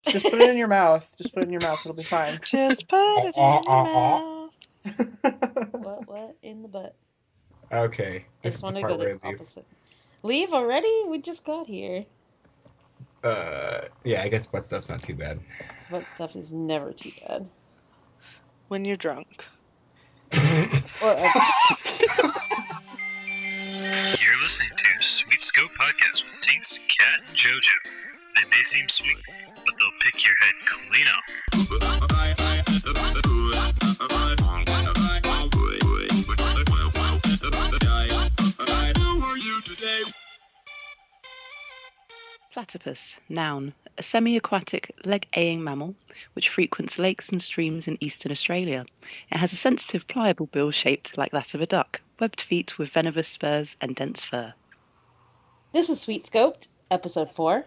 Just put it in your mouth. Just put it in your mouth. It'll be fine. Just put it in your mouth. What in the butt? Okay. I This just is want the to go part where the I leave. opposite. Leave already? We just got here. Yeah, I guess butt stuff's not too bad. Butt stuff is never too bad. When you're drunk. Or You're listening to Sweet Scope Podcast with Tinks, Cat, and JoJo. They may seem sweet, but they'll pick your head clean off. Platypus, noun, a semi-aquatic leg-aying mammal which frequents lakes and streams in eastern Australia. It has a sensitive, pliable bill shaped like that of a duck, webbed feet with venomous spurs and dense fur. This is Sweet Scoped, episode 4.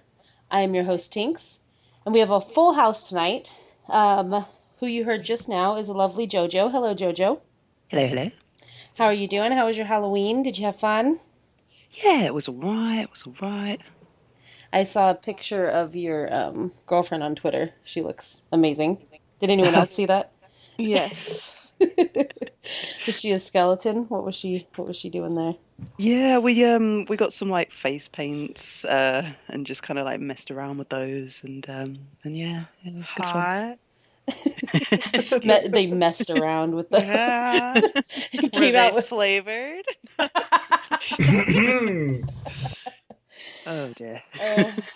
I am your host, Tinks, and we have a full house tonight. Who you heard just now is a lovely JoJo. Hello, JoJo. Hello, hello. How are you doing? How was your Halloween? Did you have fun? Yeah, it was all right. I saw a picture of your girlfriend on Twitter. She looks amazing. Did anyone else see that? Yes. Was she a skeleton? What was she doing there? Yeah, we got some like face paints and just kind of like messed around with those and yeah, it was good fun. Hot. They messed around with those. Yeah. It Were came they out with flavored? Oh dear.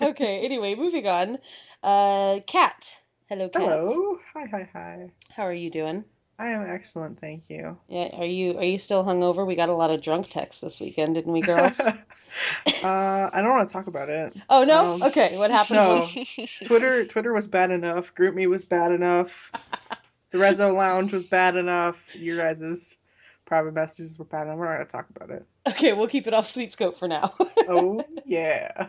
okay, anyway, moving on. Kat. Hello, Kat. Hello. Hi. How are you doing? I am excellent, thank you. Yeah, are you still hungover? We got a lot of drunk texts this weekend, didn't we, girls? I don't want to talk about it. Oh no? Okay, what happened? No. Twitter was bad enough. GroupMe was bad enough. The Rezo Lounge was bad enough. Your guys' private messages were bad enough. We're not going to talk about it. Okay, we'll keep it off Sweet Scope for now. Oh, yeah.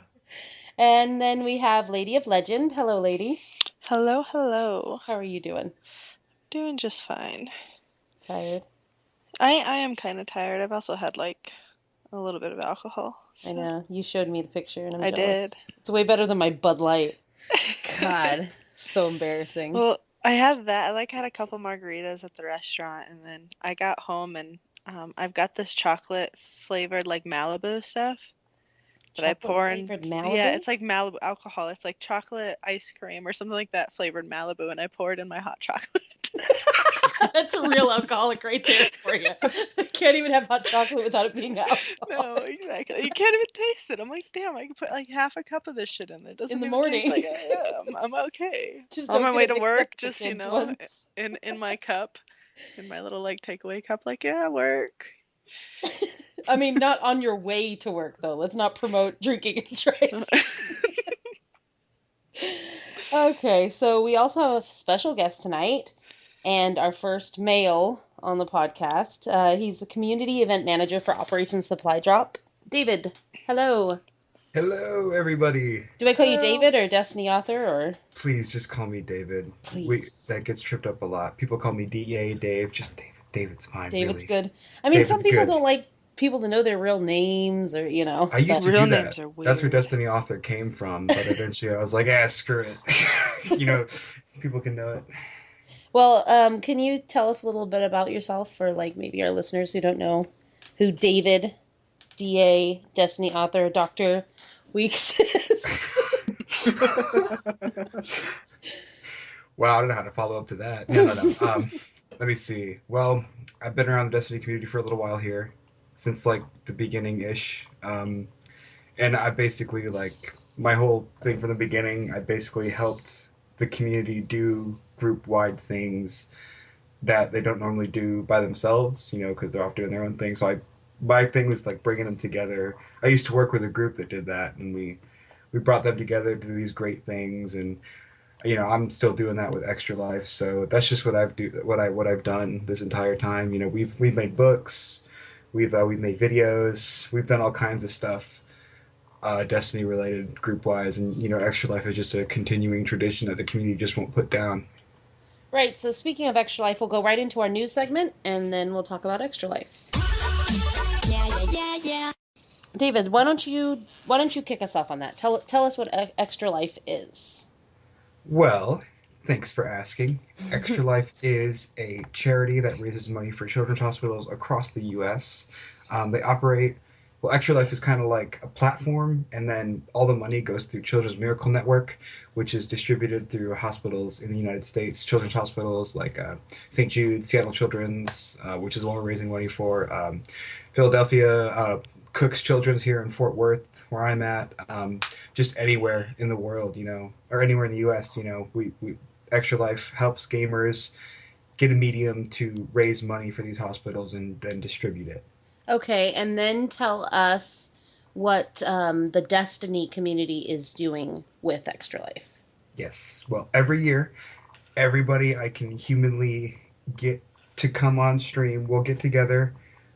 And then we have Lady of Legend. Hello, lady. Hello, hello. How are you doing? Doing just fine. Tired? I am kind of tired. I've also had like a little bit of alcohol. I know. You showed me the picture and I'm I jealous. did. It's way better than my Bud Light. God, so embarrassing. Well, I had that. I had a couple margaritas at the restaurant, and then I got home and I've got this chocolate flavored like Malibu stuff that I pour in. Chocolate flavored Malibu? Yeah, it's like Malibu alcohol. It's like chocolate ice cream or something like that flavored Malibu, and I pour it in my hot chocolate. That's a real alcoholic right there for you. I can't even have hot chocolate without it being alcohol. No, exactly. You can't even taste it. I'm like, damn, I can put like half a cup of this shit in there. It doesn't In the even taste morning. like it. Yeah, I'm okay. Just On don't my get way it to mixed work, up with just the kids know, once. in my cup, in my little like takeaway cup, like yeah, work. I mean, not on your way to work though. Let's not promote drinking and driving. Okay, so we also have a special guest tonight, and our first male on the podcast. He's the community event manager for Operation Supply Drop. David, hello. Hello, everybody. Do I call you Hello. David or Destiny Author or? Please just call me David. Please. That gets tripped up a lot. People call me DA, Dave. Just David. David's fine. David's really. good. I mean, some David's people good. don't like people to know their real names or, you know. I used to Real do names that. are That's where weird. Destiny Author came from. But eventually I was like, screw it. People can know it. Well, can you tell us a little bit about yourself for like maybe our listeners who don't know who David, DA, Destiny Author, Dr. Weeks is? Wow, I don't know how to follow up to that. No. Let me see. Well, I've been around the Destiny community for a little while here, since like the beginning-ish. And I basically my whole thing from the beginning, I basically helped the community do group-wide things that they don't normally do by themselves, because they're off doing their own thing. So my thing was like bringing them together. I used to work with a group that did that, and we brought them together to do these great things. And I'm still doing that with Extra Life. So that's just what I've done this entire time. We've made books, we've made videos, we've done all kinds of stuff, Destiny related, group wise, and Extra Life is just a continuing tradition that the community just won't put down. Right, so speaking of Extra Life, we'll go right into our news segment, and then we'll talk about Extra Life. Yeah. David, why don't you kick us off on that? Tell us what Extra Life is. Well, thanks for asking. Extra Life is a charity that raises money for children's hospitals across the U.S. They operate, well, Extra Life is kind of like a platform, and then all the money goes through Children's Miracle Network, which is distributed through hospitals in the United States, children's hospitals like St. Jude, Seattle Children's, which is the one we're raising money for, Philadelphia, Cook's Children's here in Fort Worth, where I'm at. Just anywhere in the world, or anywhere in the U.S. We Extra Life helps gamers get a medium to raise money for these hospitals and then distribute it. Okay, and then tell us what the Destiny community is doing with Extra Life. Yes. Well, every year, everybody I can humanly get to come on stream, we'll get together.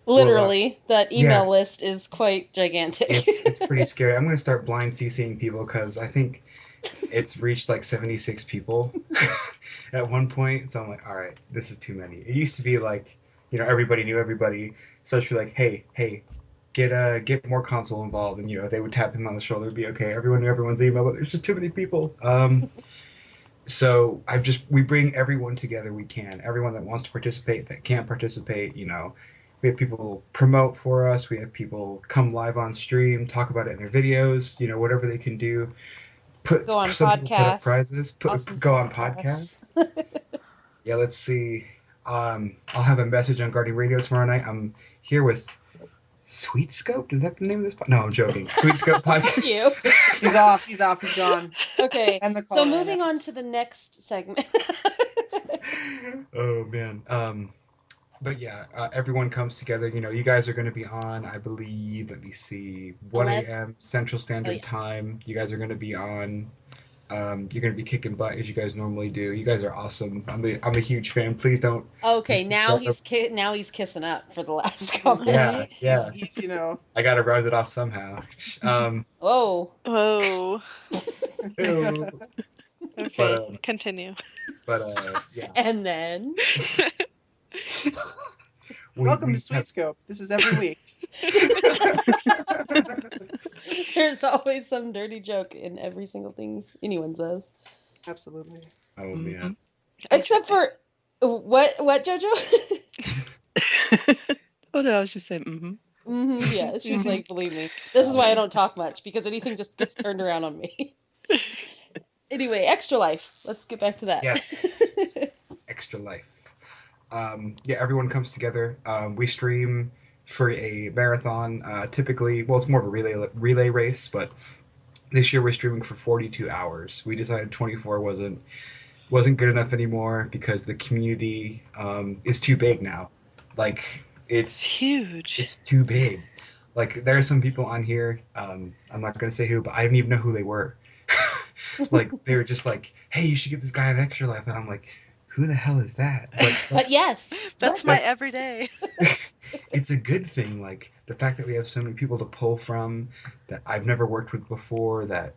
Literally, that yeah, email list is quite gigantic. it's pretty scary. I'm gonna start blind CCing people because I think it's reached like 76 people at one point. So I'm like, all right, this is too many. It used to be like, everybody knew everybody. So I'd be like, hey, get more console involved, and they would tap him on the shoulder, be okay. Everyone knew everyone's email, but there's just too many people. So we bring everyone together we can. Everyone that wants to participate, that can't participate. We have people promote for us. We have people come live on stream, talk about it in their videos. Whatever they can do. Go on Some people put up podcasts. prizes. Awesome Go on podcasts. Yeah, let's see. I'll have a message on Guardian Radio tomorrow night. I'm here with Sweet Scope. Is that the name of this? No, I'm joking. Sweet Scope podcast. You. He's off. He's gone. Okay. And the So call moving ran out. on to the next segment. Oh man. But yeah, everyone comes together. You guys are going to be on, I believe. Let me see, 1 a.m. Central Standard Time. You guys are going to be on. You're going to be kicking butt as you guys normally do. You guys are awesome. I'm a huge fan. Please don't. Okay, now he's kissing up for the last comment. Yeah. He's I got to round it off somehow. Whoa. Oh. Ew. Okay, continue. But yeah. And then Welcome to Sweet Scope. This is every week. there's always some dirty joke in every single thing anyone says. Absolutely. Oh man. Except for what Jojo? Oh no, I was just saying. Yeah, she's like, believe me. This is why I don't talk much, because anything just gets turned around on me. Anyway, Extra Life. Let's get back to that. Yes. Extra Life. Yeah, everyone comes together. We stream for a marathon. Typically, well, it's more of a relay race, but this year we're streaming for 42 hours. We decided 24 wasn't good enough anymore because the community is too big now. Like it's huge. It's too big. Like there are some people on here. I'm not gonna say who, but I didn't even know who they were. Like they were just like, "Hey, you should get this guy an Extra Life," and I'm like, "Who the hell is that?" But yes, that's my everyday. It's a good thing. Like the fact that we have so many people to pull from that I've never worked with before. That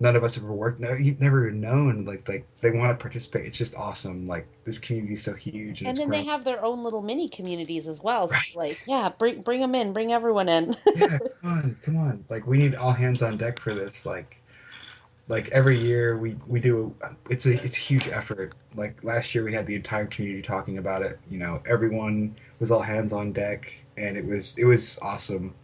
none of us have ever worked. No, you've never even known. Like they want to participate. It's just awesome. Like this community is so huge, and then they have their own little mini communities as well. Right. So like, yeah, bring them in, bring everyone in. Yeah, come on. Like we need all hands on deck for this. Like every year we do. It's a huge effort. Like last year we had the entire community talking about it. Everyone was all hands on deck, and it was awesome.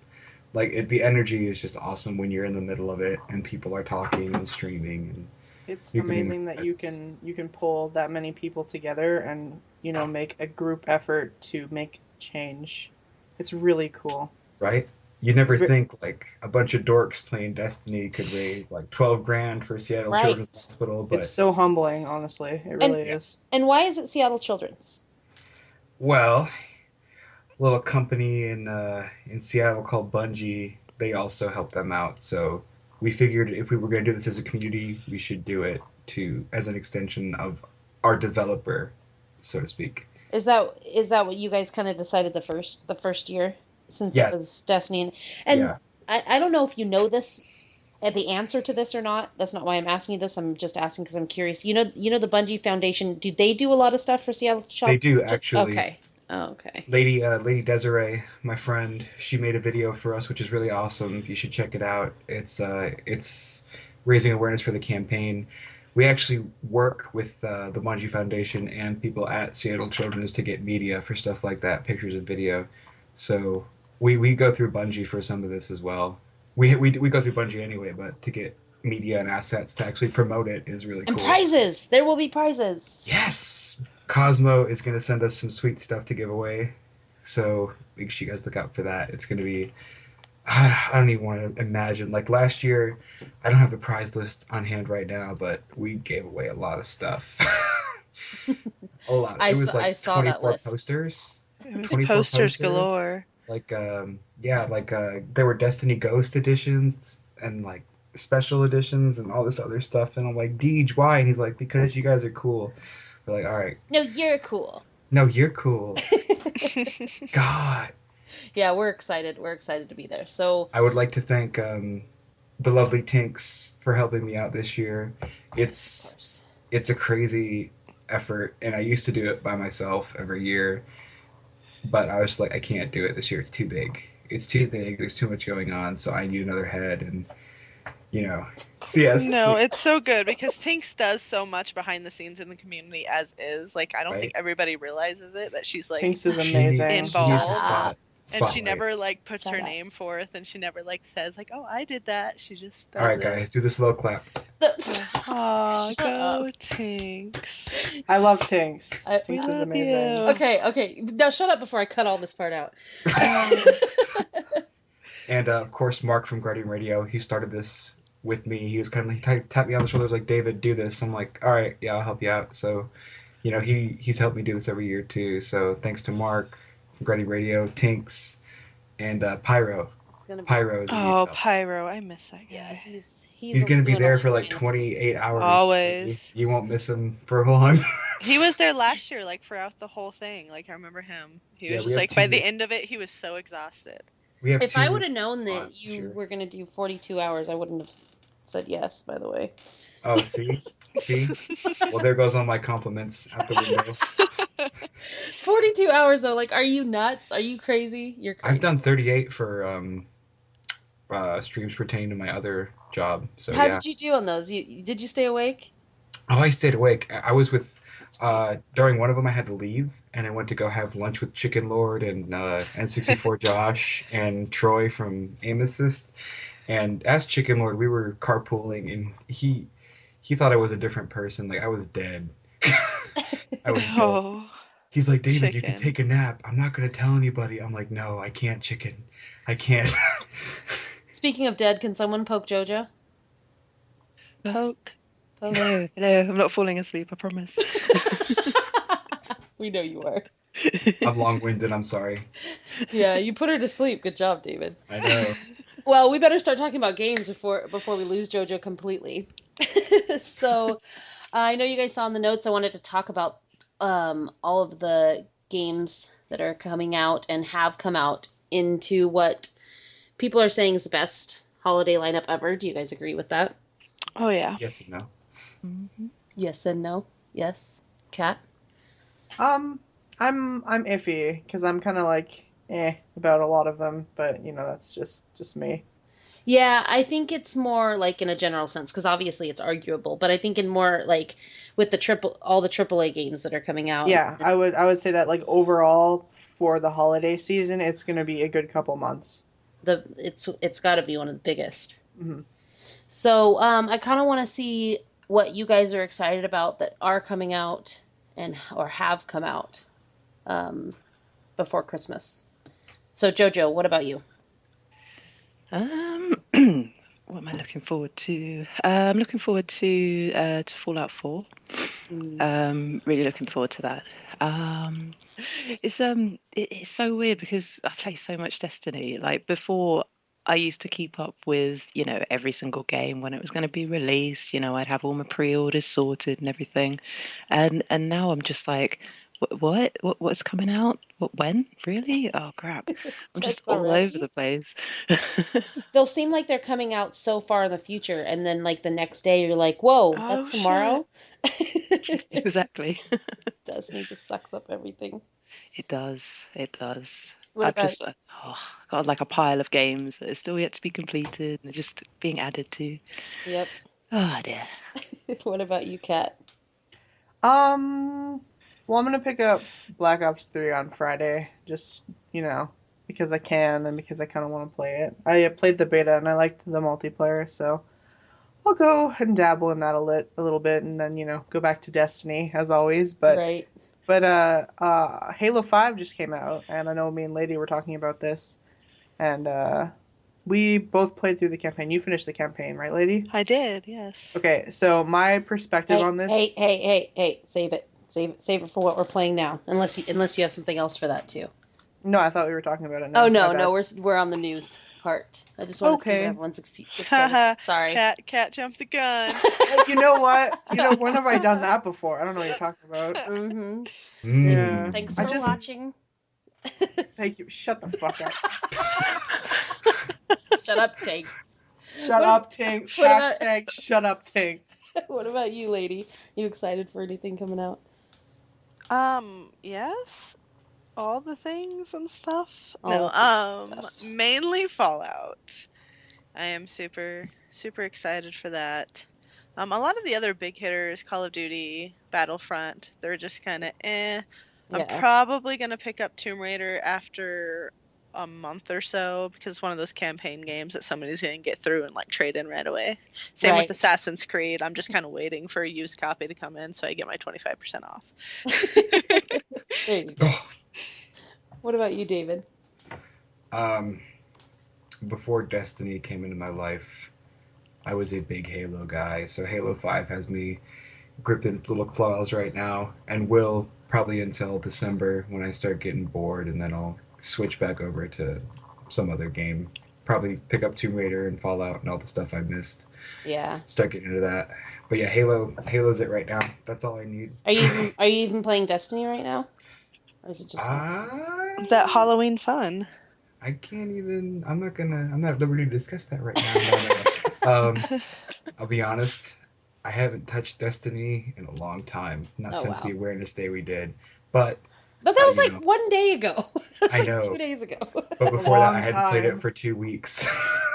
Like the energy is just awesome when you're in the middle of it and people are talking and streaming. And it's amazing that you can pull that many people together and make a group effort to make change. It's really cool. Right? You never think like a bunch of dorks playing Destiny could raise like 12 grand for Seattle Children's Hospital, but it's so humbling, honestly. It really is. And why is it Seattle Children's? Well, a little company in Seattle called Bungie, they also help them out. So we figured if we were going to do this as a community, we should do it as an extension of our developer, so to speak. Is that what you guys kind of decided the first year? Since it was Destiny. And I don't know if you know this, the answer to this or not. That's not why I'm asking you this. I'm just asking because I'm curious. You know the Bungie Foundation, do they do a lot of stuff for Seattle Child? They do, actually. Okay. Oh, okay. Lady Desiree, my friend, she made a video for us, which is really awesome. You should check it out. It's raising awareness for the campaign. we actually work with the Bungie Foundation and people at Seattle Children's to get media for stuff like that, pictures and video. So we go through Bungie for some of this as well. We go through Bungie anyway, but to get media and assets to actually promote it is really And cool. prizes. There will be prizes. Yes, Cosmo is going to send us some sweet stuff to give away. So make sure you guys look out for that. It's going to be, I don't even want to imagine. Like last year, I don't have the prize list on hand right now, but we gave away a lot of stuff. A lot. I It was saw, I like saw that 24 list. posters. It was 24 posters galore. Like, yeah, like there were Destiny Ghost editions and like special editions and all this other stuff. And I'm like, Deej, why? And he's like, because you guys are cool. We're like, all right. No, you're cool. No, you're cool. God. Yeah, we're excited. We're excited to be there. So I would like to thank the lovely Tinks for helping me out this year. of It's course. it's a crazy effort, and I used to do it by myself every year, but I was like, I can't do it this year. It's too big. It's too big. There's too much going on, so I need another head, and so yes. No, it's so good because Tinks does so much behind the scenes in the community as is. Like, I don't think Right. everybody realizes it, that she's like, Tinks is She needs- amazing. she needs her Involved. and she spotlight. never like puts Shut her up. name forth, and she never like says like, oh, I did that. She just does All right, it. guys, do the slow clap. Aw, Shut go up. Tinks. I love Tinks. I- Tinks We is love amazing. you. Okay. Now shut up before I cut all this part out. And of course, Mark from Guardian Radio, he started this with me. He was kind of he tapped me on the shoulder, was like, David, do this. I'm like, all right, yeah, I'll help you out. So, he's helped me do this every year too. So thanks to Mark from Guardian Radio, Tinks, and Pyro. It's gonna be. Pyro is Oh, Pyro, I miss that guy. Yeah, he's He's going to be doing there all for the like behind the 28 scenes. hours. Always. You won't miss him for long. He was there last year, like throughout the whole thing. Like, I remember him. He Yeah, was we just have like, by two- the end of it, he was so exhausted. We have If I would have known that spots, you sure. were gonna do 42 hours, I wouldn't have said yes. By the way. Oh, see. Well, there goes all my compliments out the window. 42 hours though. Like, are you nuts? Are you crazy? You're crazy. I've done 38 for streams pertaining to my other job. So How yeah. did you do on those? Did you stay awake? Oh, I stayed awake. I was with That's crazy. during one of them I had to leave, and I went to go have lunch with Chicken Lord and N64 Josh and Troy from Aim Assist. And as Chicken Lord, we were carpooling, and he thought I was a different person. Like I was dead. I was dead. Oh. He's like, David, you can Chicken. take a nap. I'm not gonna tell anybody. I'm like, no, I can't, Chicken. I can't. Speaking of dead, can someone poke JoJo? Poke. Poke. Hello, I'm not falling asleep, I promise. We know you are. I'm long-winded. I'm sorry. Yeah, you put her to sleep. Good job, David. I know. Well, we better start talking about games before we lose JoJo completely. So, I know you guys saw in the notes. I wanted to talk about all of the games that are coming out and have come out into what people are saying is the best holiday lineup ever. Do you guys agree with that? Oh, yeah. Yes and no. Mhm. Yes and no. Yes. Kat? I'm iffy because I'm kind of like about a lot of them, but that's just me. Yeah, I think it's more like in a general sense because obviously it's arguable, but I think in more like with all the AAA games that are coming out. Yeah, I would say that like overall for the holiday season, it's gonna be a good couple months. It's got to be one of the biggest. Mhm. So I kind of want to see what you guys are excited about that are coming out or have come out before Christmas. So JoJo, what about you? What am I looking forward to? I'm looking forward to Fallout 4. Really looking forward to that. It's so weird because I play so much Destiny. Like before, I used to keep up with every single game when it was going to be released. I'd have all my pre-orders sorted and everything, and now I'm just like, what's coming out? When? Really? Oh crap! I'm just That's all already? over the place. They'll seem like they're coming out so far in the future, and then like the next day you're like, whoa, Oh, that's tomorrow. Exactly. Destiny just sucks up everything. It does. It does. What I've about just got like a pile of games that are still yet to be completed and they're just being added to. Yep. Oh dear. What about you, Kat? Well, I'm gonna pick up Black Ops 3 on Friday, just, because I can and because I kind of want to play it. I played the beta and I liked the multiplayer, so I'll go and dabble in that a little bit and then, go back to Destiny as always. Right. But Halo 5 just came out, and I know me and Lady were talking about this, and we both played through the campaign. You finished the campaign, right, Lady? I did, yes. Okay, so my perspective Hey, on this. hey! Save it. Save it for what we're playing now. Unless you have something else for that too. No, I thought we were talking about it now. Oh My bad. no, we're on the news part. I just wanted to see what Okay. everyone's excited. Haha, Sorry. Cat jumped the gun. Well, you know what? When have I done that before? I don't know what you're talking about. Mm-hmm. Yeah. Thanks I for just- watching. Thank you. Shut the fuck up. Shut up, Tanks. Shut up, Tinks. what about- Hashtag shut up, Tinks. What about you, lady? You excited for anything coming out? Yes. All the things and stuff. All No, the things and stuff. mainly Fallout. I am super, super excited for that. A lot of the other big hitters, Call of Duty, Battlefront, they're just kind of eh. I'm Yeah. probably gonna pick up Tomb Raider after a month or so because it's one of those campaign games that somebody's gonna get through and like trade in right away. Same Right. with Assassin's Creed. I'm just kind of waiting for a used copy to come in so I get my 25% off. There you go. What about you, David? Before Destiny came into my life, I was a big Halo guy, so Halo 5 has me gripped in its little claws right now, and will probably until December when I start getting bored, and then I'll switch back over to some other game. Probably pick up Tomb Raider and Fallout and all the stuff I missed. Yeah. Start getting into that. But yeah, Halo's it right now. That's all I need. Are you even playing Destiny right now? Or is it just That Halloween fun. I can't even. I'm not at liberty to discuss that right now. No. I'll be honest. I haven't touched Destiny in a long time. Not Oh, since wow. the Awareness Day we did. But But that was you like know. 1 day ago. That's I like know. 2 days ago. But before that, long I hadn't played time. it for 2 weeks.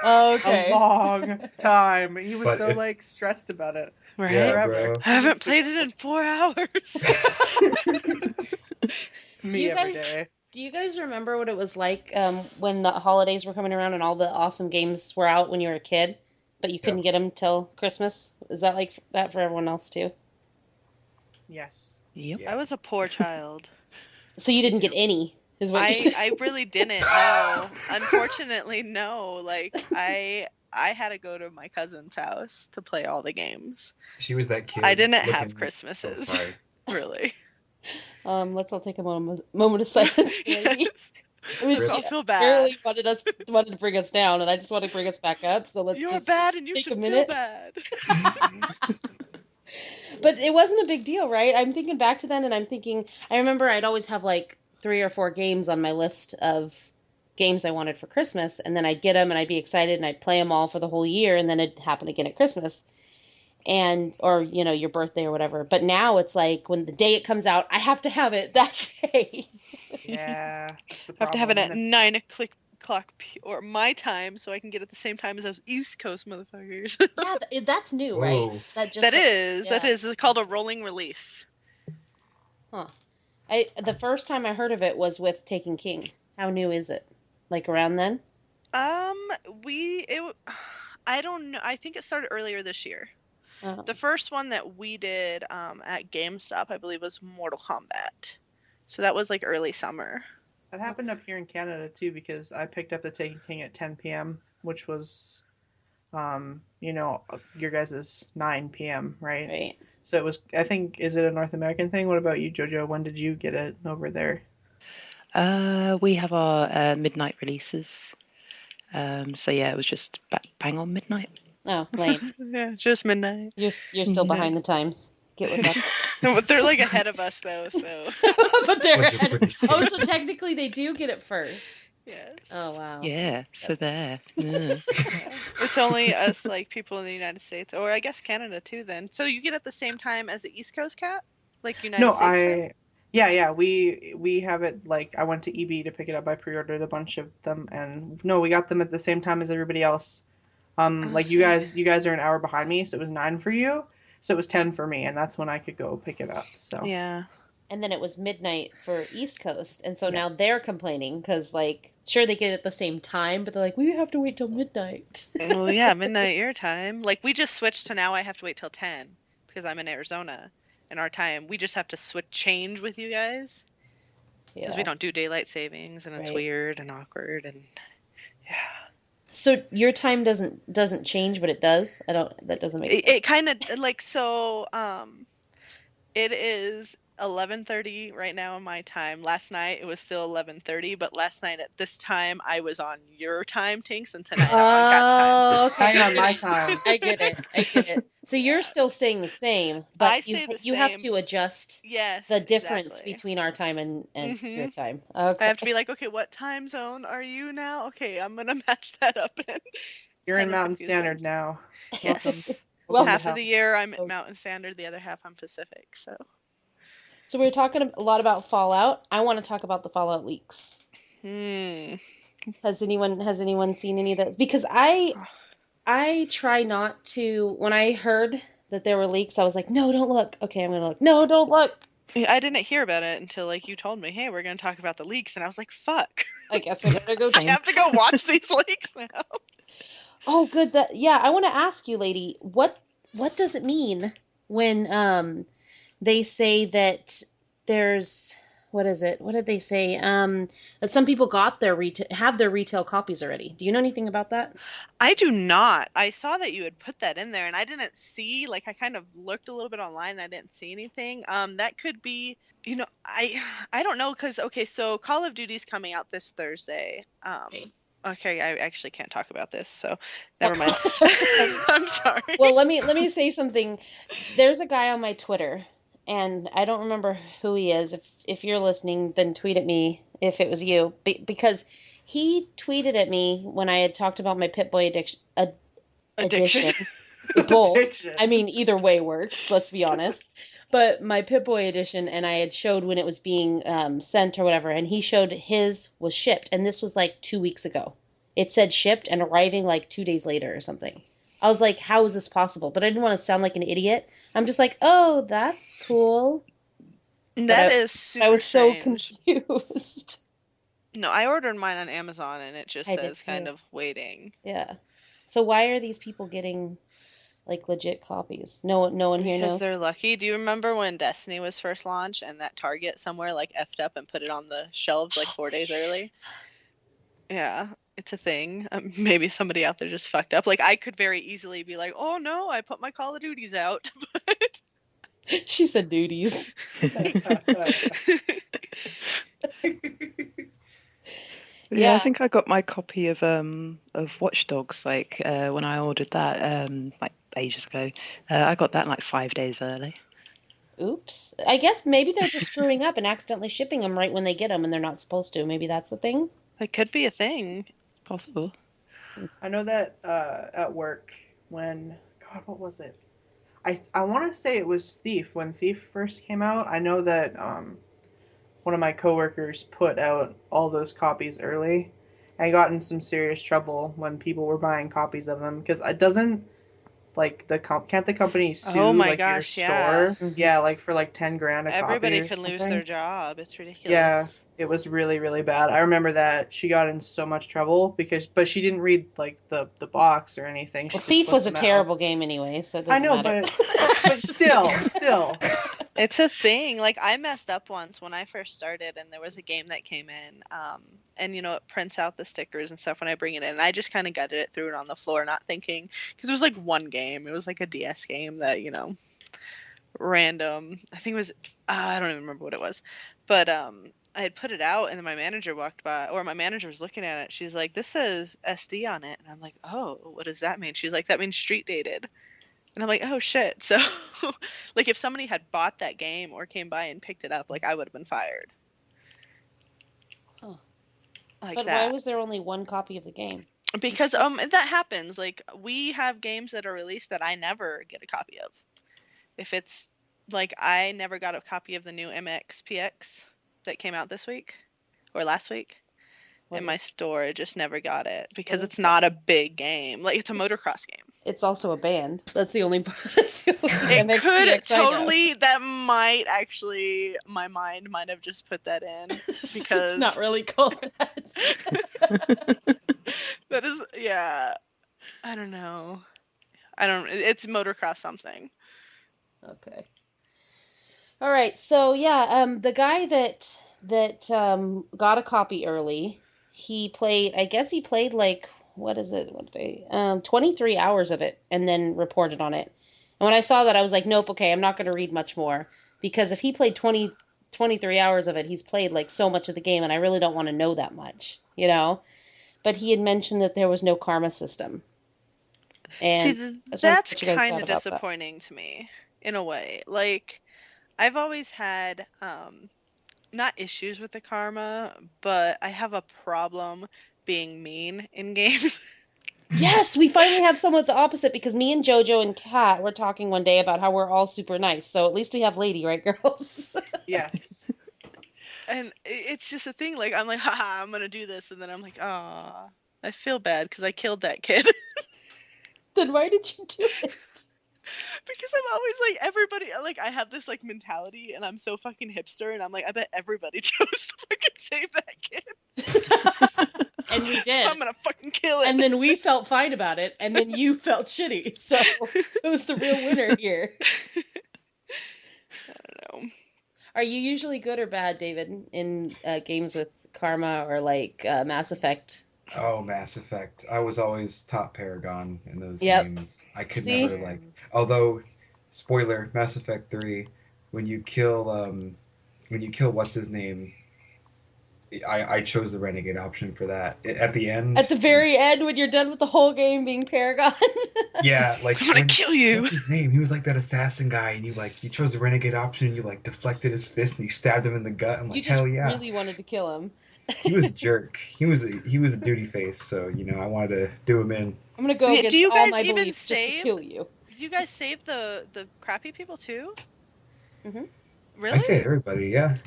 Oh, okay. A long time. He was But so if- stressed about it. Right? Yeah, Forever. bro. I haven't played it in 4 hours. Me you every guys- day. Do you guys remember what it was like when the holidays were coming around and all the awesome games were out when you were a kid, but you couldn't get them till Christmas? Is that like that for everyone else too? Yes. Yep. I was a poor child. So you didn't get any, is what you're saying? I really didn't. No, unfortunately, no. Like I had to go to my cousin's house to play all the games. She was that kid. I didn't have looking- Christmases. Oh, sorry. Really. Let's all take a moment of silence for Lady. I mean, Rip. she I feel bad. barely wanted to bring us down, and I just want to bring us back up. So let's You're just bad, and you take should a feel minute. bad. But it wasn't a big deal, right? I'm thinking back to then, and I'm thinking, I remember I'd always have like 3 or 4 games on my list of games I wanted for Christmas, and then I'd get them, and I'd be excited, and I'd play them all for the whole year, and then it'd happen again at Christmas, or your birthday or whatever. But now it's like when the day it comes out, I have to have it that day. Yeah. That's the I have to have it problem. at 9 o'clock or my time, so I can get it at the same time as those East Coast motherfuckers. Yeah, that's new, right? Whoa. That That is. yeah. It's called a rolling release. The first time I heard of it was with Taken King. How new is it? Like around then? I don't know. I think it started earlier this year. Oh. The first one that we did at GameStop, I believe, was Mortal Kombat. So that was like early summer. That happened up here in Canada too because I picked up the Taken King at 10 p.m., which was, your guys' 9 p.m., right? Right. So it was, I think, is it a North American thing? What about you, JoJo? When did you get it over there? We have our midnight releases. So yeah, it was just bang on midnight. Oh, lame. Yeah, just midnight. You're still behind the times. Get with us. But they're like ahead of us though, so But they're Bunch of British oh, kids. so technically they do get it first. yes. Oh wow. Yeah, so there. Yeah. Yeah. It's only us like people in the United States, or I guess Canada too. Then, so you get at the same time as the East Coast cat, like United No, States. yeah, we have it, like, I went to EB to pick it up. I pre-ordered a bunch of them, and no, we got them at the same time as everybody else. Oh, Like you sweet. guys are an hour behind me, so it was 9 for you, so it was 10 for me, and that's when I could go pick it up. So Yeah. And then it was midnight for East Coast, and so yeah, now they're complaining because, like, sure they get it at the same time, but they're like, we have to wait till midnight. Well, yeah, midnight your time. Like we just switched to now I have to wait till 10 because I'm in Arizona and our time. We just have to switch change with you guys because we Yeah, don't do daylight savings and it's right. weird and awkward and yeah. So your time doesn't change, but it does. I don't. That doesn't make sense. It kind of like so it is 11:30 right now in my time. Last night it was still 11:30, but last night at this time I was on your time, Tinks, and tonight I'm on Cat's time. Oh, okay. I'm I on get my it. time. I get it. I get it. So you're Yeah. still staying the same, but I say the you have same. to adjust the Yes, difference exactly. between our time and your Mhm. time. I have to Okay. be like, okay, what time zone are you now? Okay, I'm gonna match that up. It's You're in kind of Mountain confusing. Standard now. Welcome, Yes. welcome Well, to Half of hell. the year I'm at oh, Mountain Standard, the other half I'm Pacific. So. so we're talking a lot about Fallout. I want to talk about the Fallout leaks. Hmm. Has anyone seen any of those? Because I try not to. When I heard that there were leaks, I was like, no, don't look. Okay, I'm gonna look. No, don't look. Yeah, I didn't hear about it until like you told me, hey, we're gonna talk about the leaks, and I was like, fuck. I guess I better go. I Same. have to go watch these leaks now. Oh, good. That yeah. I want to ask you, lady, what does it mean when they say that there's what is it? What did they say? That some people got their retail have their retail copies already. Do you know anything about that? I do not. I saw that you had put that in there, and I didn't see. Like, I kind of looked a little bit online, and I didn't see anything. That could be. I don't know, cause okay, so Call of Duty's coming out this Thursday. Right. Okay, I actually can't talk about this, so never mind. Oh. I'm sorry. Well, let me say something. There's a guy on my Twitter, and I don't remember who he is. If you're listening, then tweet at me if it was you, because he tweeted at me when I had talked about my Pit Boy Addiction. edition. Both. I Addiction. mean, either way works. Let's be honest. But my Pip Boy edition, and I had showed when it was being sent or whatever, and he showed his was shipped, and this was like 2 weeks ago. It said shipped and arriving like 2 days later or something. I was like, how is this possible? But I didn't want to sound like an idiot. I'm just like, oh, that's cool. But That I, is I super was so strange. confused. No, I ordered mine on Amazon and it just I did says kind too. of waiting. Yeah. So why are these people getting like legit copies? No one here Because knows. they're lucky. Do you remember when Destiny was first launched and that Target somewhere like effed up and put it on the shelves like 4 days early? Yeah, it's a thing. Maybe somebody out there just fucked up. Like I could very easily be like, "Oh no, I put my Call of Duties out." But She said duties. Yeah, I Yeah. think I got my copy of Watch Dogs like when I ordered that like ages ago. I got that like 5 days early. Oops. I guess maybe they're just screwing up and accidentally shipping them right when they get them and they're not supposed to. Maybe that's the thing. it could be a thing. Possible. I know that at work when God, what was it? I want to say it was Thief when Thief first came out. I know that one of my coworkers put out all those copies early. I got in some serious trouble when people were buying copies of them because it doesn't like can't the company Oh sue my like your gosh, yeah. store? Hmm. Yeah, like for like 10 grand a copy Everybody or could lose their something. job. It's Yeah, ridiculous. it was really really bad. I remember that she got in so much trouble because but she didn't read like the box or anything. Well, She just Thief put was a them out. terrible game anyway, so it I doesn't know, matter. but still. It's a thing. Like I messed up once when I first started, and there was a game that came in, and it prints out the stickers and stuff when I bring it in. And I just kind of gutted it, threw it on the floor, not thinking, because it was like one game. It was like a DS game that random. I think it was. I don't even remember what it was, but I had put it out, and then my manager walked by, or my manager was looking at it. She's like, "This says SD on it," and I'm like, "Oh, what does that mean?" She's like, "That means street dated." And I'm like, oh shit. So, like, if somebody had bought that game or came by and picked it up, like, I would have been fired. Huh. Like But why that. was there only one copy of the game? Because, that happens. Like, we have games that are released that I never get a copy of. If it's, like, I never got a copy of the new MXPX that came out this week or last week. in my store. I just never got it because What it's is not a big game. Like, it's a motocross game. It's also a band. That's the only that's the only It could MXPX I know. totally, that might actually, my mind might have just put that in because It's not really called that. that is, yeah, I don't know. It's motocross something. Okay. All right. So yeah, the guy that got a copy early, he played. I guess he played like what is it? What day? 23 hours of it, and then reported on it. And when I saw that, I was like, nope. Okay, I'm not going to read much more because if he played 23 hours of it, he's played like so much of the game, and I really don't want to know that much, you know. But he had mentioned that there was no karma system, See, and I just wondered that's what you guys kind thought of about that. disappointing to me in a way. Like, I've always had not issues with the karma, but I have a problem being mean in games. Yes, we finally have someone with the opposite because me and JoJo and Kat were talking one day about how we're all super nice. So at least we have Lady, right, girls? Yes. And it's just a thing, like, I'm like, haha, I'm gonna do this, and then I'm like, ah, I feel bad because I killed that kid. Then why did you do it? Because I'm always like, everybody, like, I have this like mentality, and I'm so fucking hipster, and I'm like, I bet everybody chose to fucking save that kid. And we So did. I'm gonna fucking kill it. And then we felt fine about it, and then you felt shitty. So who's the real winner here? I don't know. Are you usually good or bad, David, in games with karma or like Mass Effect? Oh, Mass Effect. I was always top Paragon in those Yep. games. I could See? never like. Although, spoiler, Mass Effect 3, when you kill what's his name, I chose the Renegade option for that. At the end. At the very end, when you're done with the whole game being Paragon. Yeah, like I'm gonna kill you. What's his name? He was like that assassin guy, and you chose the Renegade option, and you like deflected his fist, and you stabbed him in the gut. I'm You like, just hell yeah. really wanted to kill him. He was a jerk. He was a duty face, so I wanted to do him in. I'm gonna go Yeah, against do you all guys my even beliefs just to save? kill you. You guys save the crappy people too? Mhm. Really? I say everybody, yeah.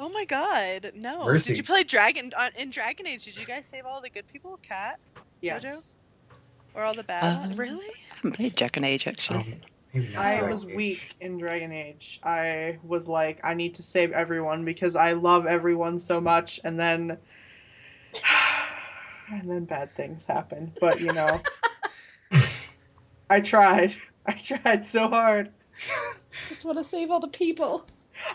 Oh my god, no. Mercy. Did you play Dragon in Dragon Age? Did you guys save all the good people, Kat, Yes. or all the bad ones? Really? I haven't played Dragon Age actually. Maybe not I Dragon was Age. weak in Dragon Age. I was like, I need to save everyone because I love everyone so much, and then bad things happen. But I tried. I tried so hard. Just want to save all the people.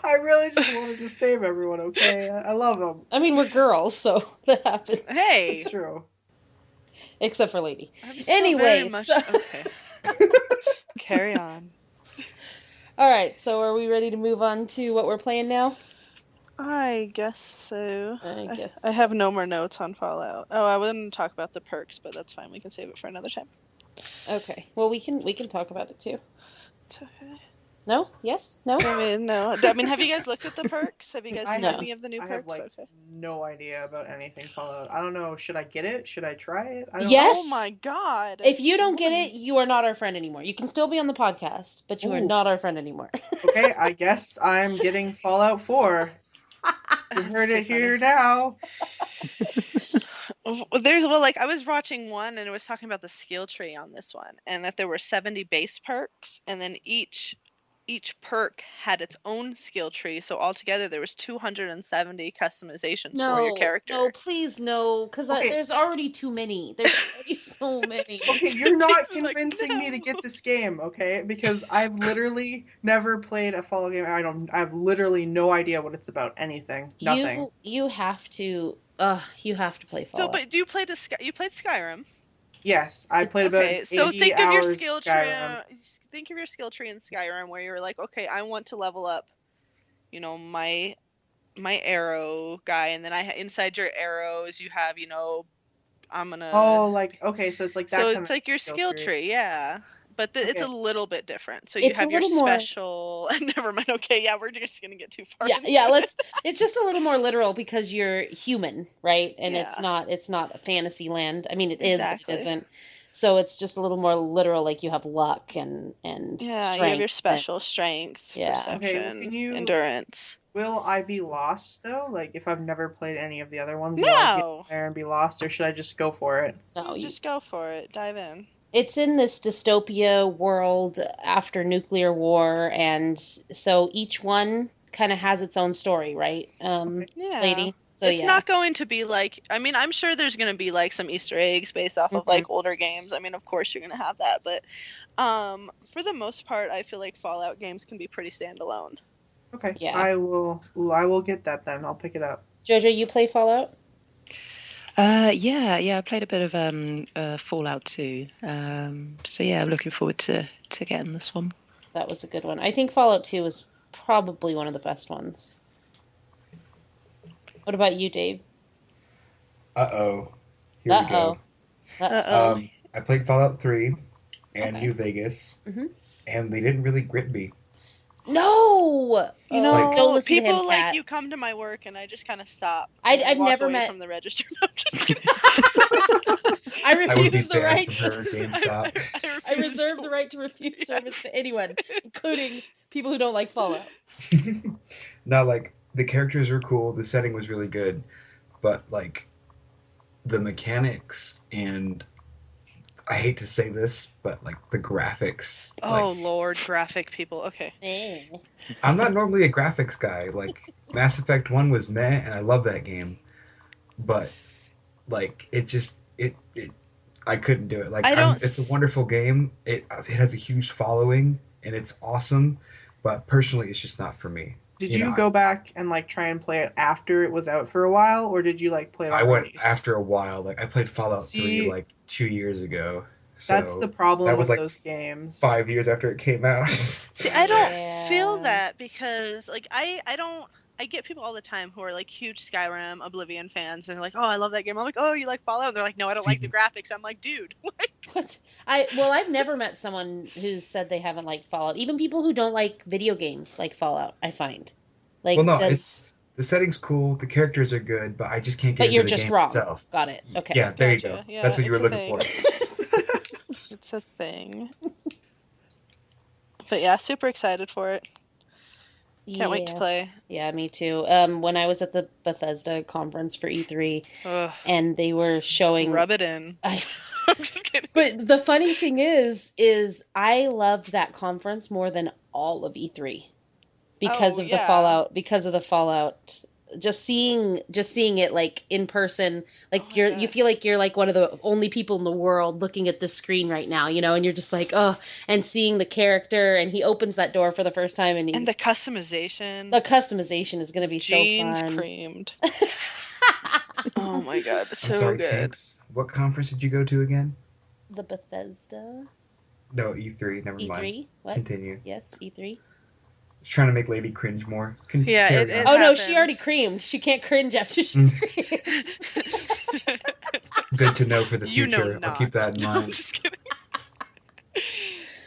I really just wanted to save everyone. Okay, I love them. I mean, we're girls, so that happens. Hey, It's true. Except for Lady. I'm still Anyway, very much so- okay. Carry on. All right, so are we ready to move on to what we're playing now? I guess so. I guess I have no more notes on Fallout. Oh, I wouldn't talk about the perks, but that's fine. We can save it for another time. Okay. Well, we can talk about it too. It's okay. No? Yes? No? I mean, no. I mean, have you guys looked at the perks? Have you guys I seen have- any of the new I perks? have like Okay. no idea about anything Fallout. I don't know. Should I get it? Should I try it? I don't Yes. Oh my god. If you don't get it, you are not our friend anymore. You can still be on the podcast, but you are Ooh. not our friend anymore. Okay, I guess I'm getting Fallout 4. You heard it here now. Like, I was watching one and it was talking about the skill tree on this one, and that there were 70 base perks, and then each perk had its own skill tree, so altogether there was 270 customizations for your character. No, please no, because Okay. there's already too many. There's already so many. Okay, you're not David's like, convincing me to "No." get this game, okay? Because I've literally never played a Fallout game. I have literally no idea what it's about. Anything. Nothing. You have to play So, Fallout. but you played Skyrim. Yes, I played about Okay, so 80 think of your hours skill Skyrim. tree. Think of your skill tree in Skyrim, where you're like, okay, I want to level up, my arrow guy, and then inside your arrows you have, I'm gonna. Oh, like, okay, so it's like that So kind it's of like your skill tree, yeah. But it's a Okay. little bit different. So you It's a have your little more- special. Never mind. Okay, yeah, we're just gonna get too far. into Yeah, it. it's just a little more literal because you're human, right? And Yeah. it's not a fantasy land. I mean, it is, but Exactly. it isn't. So it's just a little more literal, like you have luck and Yeah, you have your strength. And, special strength, yeah. Okay, perception, endurance. will I be lost though? Like if I've never played any of the other ones, will I get No! there and be lost, or should I just go for it? No, Just go for it. Dive in. it's in this dystopia world after nuclear war, and so each one kind of has its own story, right, Yeah. lady? So It's yeah. not going to be like, I mean, I'm sure there's going to be like some Easter eggs based off of like older games. I mean, of course you're going to have that, but for the most part, I feel like Fallout games can be pretty standalone. Okay, Yeah. I will get that then. I'll pick it up. Jojo, you play Fallout? Yeah, I played a bit of Fallout 2. So yeah, I'm looking forward to getting this one. That was a good one. I think Fallout 2 was probably one of the best ones. What about you, Dave? Uh-oh. Here we Uh-oh. go. Uh-oh. I played Fallout 3 and Okay. New Vegas, Mhm. and they didn't really grip me. No! You Oh, know, don't listen to him, people like Kat. you come to my work and I just kind of stop. I've and I walk never away met- from the register. No, I'm just kidding. I I would be refuse the banned right. from her GameStop. I reserve the right to refuse service to anyone, including people who don't like Fallout. Now, like, the characters were cool, the setting was really good, but, like, the mechanics and I hate to say this, but, like, the graphics. Oh, Like, Lord, graphic people. Okay. I'm not normally a graphics guy. Like, Mass Effect 1 was meh, and I love that game. But, like, I couldn't do it. Like, I don't. it's a wonderful game. It has a huge following, and it's awesome. But personally, it's just not for me. Did You you know, go back and like try and play it after it was out for a while, or did you like play it I on went release? after a while. Like, I played Fallout 3 See, like 2 years ago. that's the So problem that was with like those games. 5 years after it came out. See, I don't Yeah. feel that because like I don't. I get people all the time who are like huge Skyrim, Oblivion fans, and they're like, "Oh, I love that game." I'm like, "Oh, you like Fallout?" And they're like, "No, I don't like the graphics." I'm like, "Dude, like, What? I've never met someone who said they haven't liked Fallout. Even people who don't like video games like Fallout, I find. Like Well, no, that's the setting's cool, the characters are good, but I just can't get but into you're the just game wrong. itself. Got it. Okay. Yeah, there you go. Gotcha. Yeah, That's what you it's were a looking thing. for. It's a thing." But yeah, super excited for it. Can't wait to Yeah. play. Yeah, me too. When I was at the Bethesda conference for E3 Ugh, and they were showing rub it in. I, I'm just kidding. but the funny thing is I loved that conference more than all of E3 because Oh, of the yeah. Fallout, just seeing it like in person, like Oh my you God. feel like you're like one of the only people in the world looking at this screen right now, and you're just like, oh, and seeing the character, and he opens that door for the first time, and And the customization. the customization is going to be Jeans so fun. creamed. Oh my God, it's I'm so sorry, good. Tinks. What conference did you go to again? The Bethesda No, E3. Never mind. E3? What? Continue. Yes, E3. Trying to make Lady cringe more. Yeah, Carry it on. Oh no, happens. she already creamed. She can't cringe after she Mm. creams. Good to know for the You know future. I'll keep not. that in No, I'm mind. just kidding.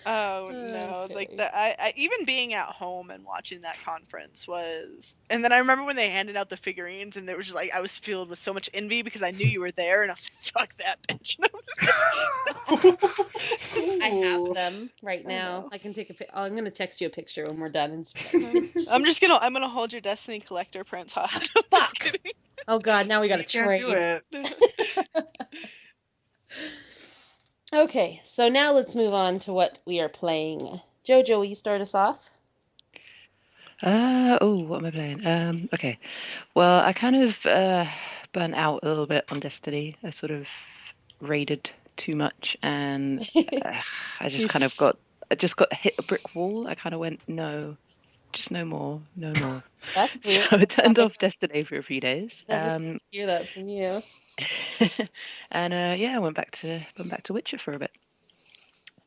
Oh no, like Okay. that. I even being at home and watching that conference was, and then I remember when they handed out the figurines, and there was just like I was filled with so much envy because I knew you were there, and I was like, "Fuck that bitch." I have them right I now. know. I can take I'm gonna text you a picture when we're done. And I'm gonna hold your Destiny collector prints hostage. Fuck. Oh god, now we gotta You can't do trade. it. Okay, so now let's move on to what we are playing. Jojo, will you start us off? What am I playing? Okay. Well, I kind of burnt out a little bit on Destiny. I sort of raided too much, and I just kind of got hit a brick wall. I kind of went, no, just no more, no more. That's So weird. I turned off Destiny for a few days. Never hear that from you. And I went back to Witcher for a bit.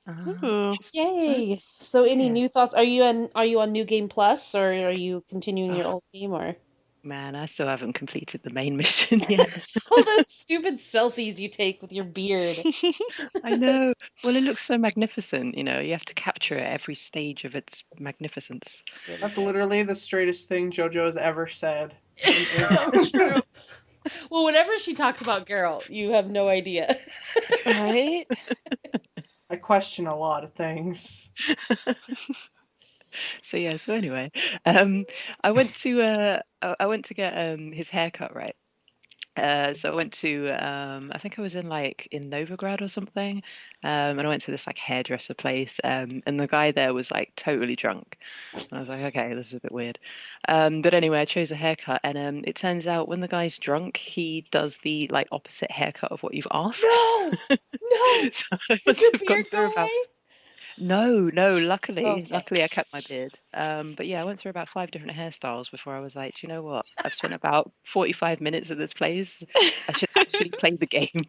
Ooh. Which is Yay! So, any Yeah. new thoughts? Are you on New Game Plus, or are you continuing your Oh, old game, or man, I still haven't completed the main mission yet. all those stupid selfies you take with your beard? I know. Well, it looks so magnificent. You have to capture every stage of its magnificence. That's literally the straightest thing JoJo has ever said. So true. Well, whenever she talks about Geralt, you have no idea. Right? I question a lot of things. So anyway, I went to I went to get his haircut, right? So I went to I think I was in Novigrad or something, and I went to this like hairdresser place, and the guy there was like totally drunk. And I was like, okay, this is a bit weird. But anyway, I chose a haircut, and it turns out when the guy's drunk, he does the like opposite haircut of what you've asked. No! No! So I Did must your have gone beard through go about away? no, luckily, Okay. I kept my beard. But yeah, I went through about 5 different hairstyles before I was like, do you know what? I've spent about 45 minutes at this place. I should actually play the game.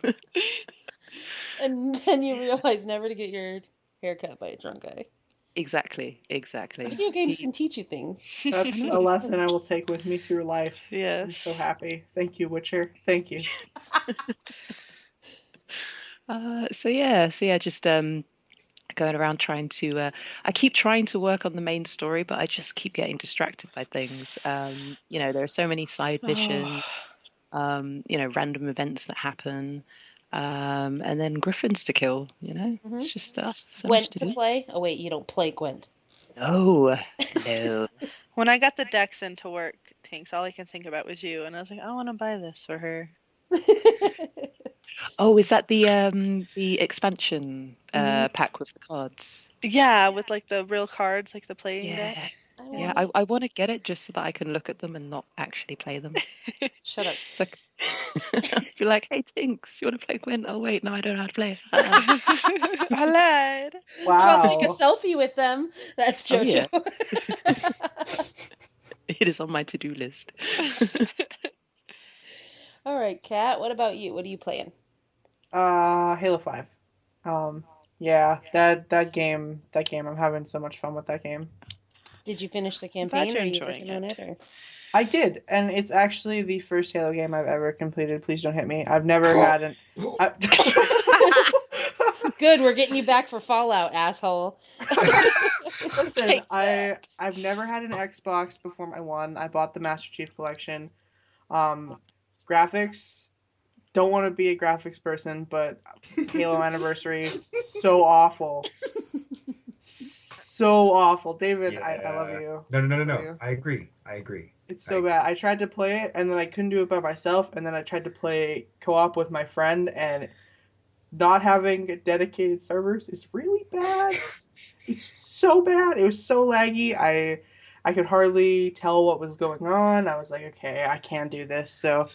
And then you realize never to get your hair cut by a drunk guy. Exactly. Video games He, can teach you things. I That's know. a lesson I will take with me through life. I'm so Yes. happy. Thank you, Witcher. Thank you. So yeah, just going around trying to. I keep trying to work on the main story, but I just keep getting distracted by things. There are so many side Oh. missions. Random events that happen, and then griffins to kill. Hmm. It's just so much Gwent to to do. play? Oh, wait, you don't play Gwent. No, no. When I got the decks into work, Tinks, all I can think about was you, and I was like, I want to buy this for her. Oh, is that the expansion Mhm. pack with the cards? Yeah, with like the real cards, like the playing deck. Yeah, I yeah. want I, it. I want to get it just so that I can look at them and not actually play them. Shut up. It's like I'd be like, "Hey, Tinks, you want to play Gwent? Oh wait, no, I don't know how to play. I lied. But I'll take a Wow. selfie with them. That's Oh yeah, JoJo. it is on my to-do list. All right, Kat, what about you? What are you playing? Halo 5. Um, yeah, that game, I'm having so much fun with that game. Did you finish the I'm glad campaign? you're Are you enjoying working on it. it or? I did, and it's actually the first Halo game I've ever completed. Please don't hit me. I've never had an. I... Good, we're getting you back for Fallout, asshole. Listen, Take I've never had an Xbox before my one. I bought the Master Chief Collection. Um, graphics. Don't want to be a graphics person, but Halo Anniversary so awful, so awful. David, I love Yeah. you. No. Love you. I agree. It's so bad. I tried to play it and then I couldn't do it by myself, and then I tried to play co-op with my friend, and not having dedicated servers is really bad. It's so bad. It was so laggy. I could hardly tell what was going on. I was like, okay, I can't do this. So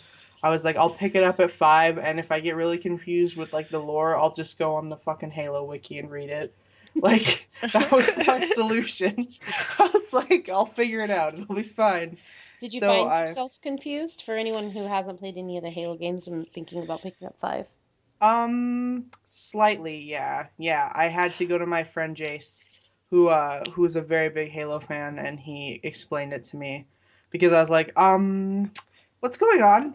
I was like, I'll pick it up at 5, and if I get really confused with like the lore, I'll just go on the fucking Halo wiki and read it. Like that was my solution. I was like, I'll figure it out. It'll be fine. Did you So find I yourself confused? For anyone who hasn't played any of the Halo games and thinking about picking up 5? Slightly, yeah. Yeah, I had to go to my friend Jace, who's a very big Halo fan, and he explained it to me because I was like, what's going on?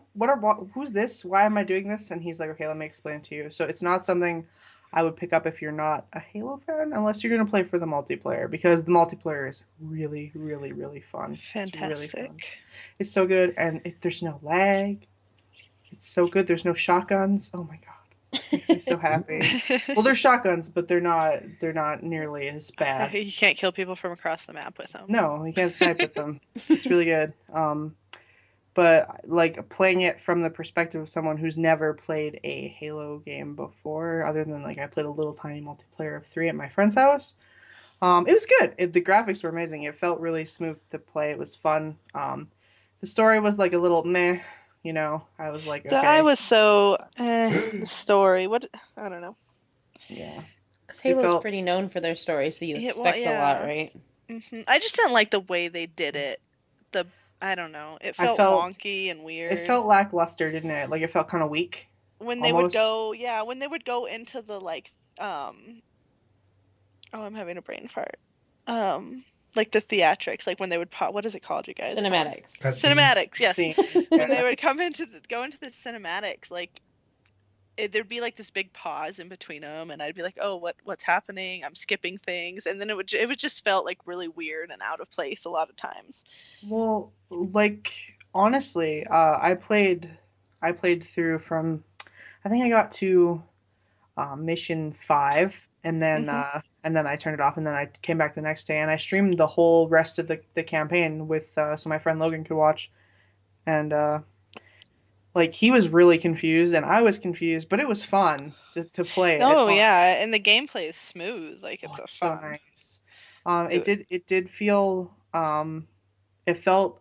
Who's this? Why am I doing this? And he's like, okay, let me explain it to you. So it's not something I would pick up if you're not a Halo fan, unless you're gonna play for the multiplayer, because the multiplayer is really, really, really fun. It's really fun. Fantastic. It's so good, and there's no lag. It's so good. There's no shotguns. Oh my god. Makes me so happy. Well, they're shotguns, but they're not nearly as bad. You can't kill people from across the map with them. No, you can't snipe at them. It's really good. But like playing it from the perspective of someone who's never played a Halo game before, other than like I played a little tiny multiplayer of 3 at my friend's house. It was good. The graphics were amazing. It felt really smooth to play. It was fun. The story was like a little meh. I was like, I okay, was so the story. What I don't know. yeah. Because It Halo's felt pretty known for their story, so you Yeah, well, expect a lot, yeah. right? I just didn't like the way they did it. I don't know. It I felt felt wonky and it weird. felt lackluster, didn't it? Like it felt kind of weak, When they would almost. go, yeah, when they would go into the oh, I'm having a brain fart. Like the theatrics, like when they would pop. What is it called, you guys? Cinematics. Cutscenes. Cinematics, yes. Scenes. When they Yeah. would go into the cinematics, like there'd be like this big pause in between them, and I'd be like, "Oh, what's happening?" I'm skipping things, and then it would just felt like really weird and out of place a lot of times. Well, like honestly, I played I played through from, I think I got to mission 5, and then I turned it off, and then I came back the next day, and I streamed the whole rest of the campaign with so my friend Logan could watch, and like he was really confused, and I was confused, but it was fun to play it. Oh yeah, and the gameplay is smooth. Like Oh, it's a it's so fun. nice. It, It did feel it felt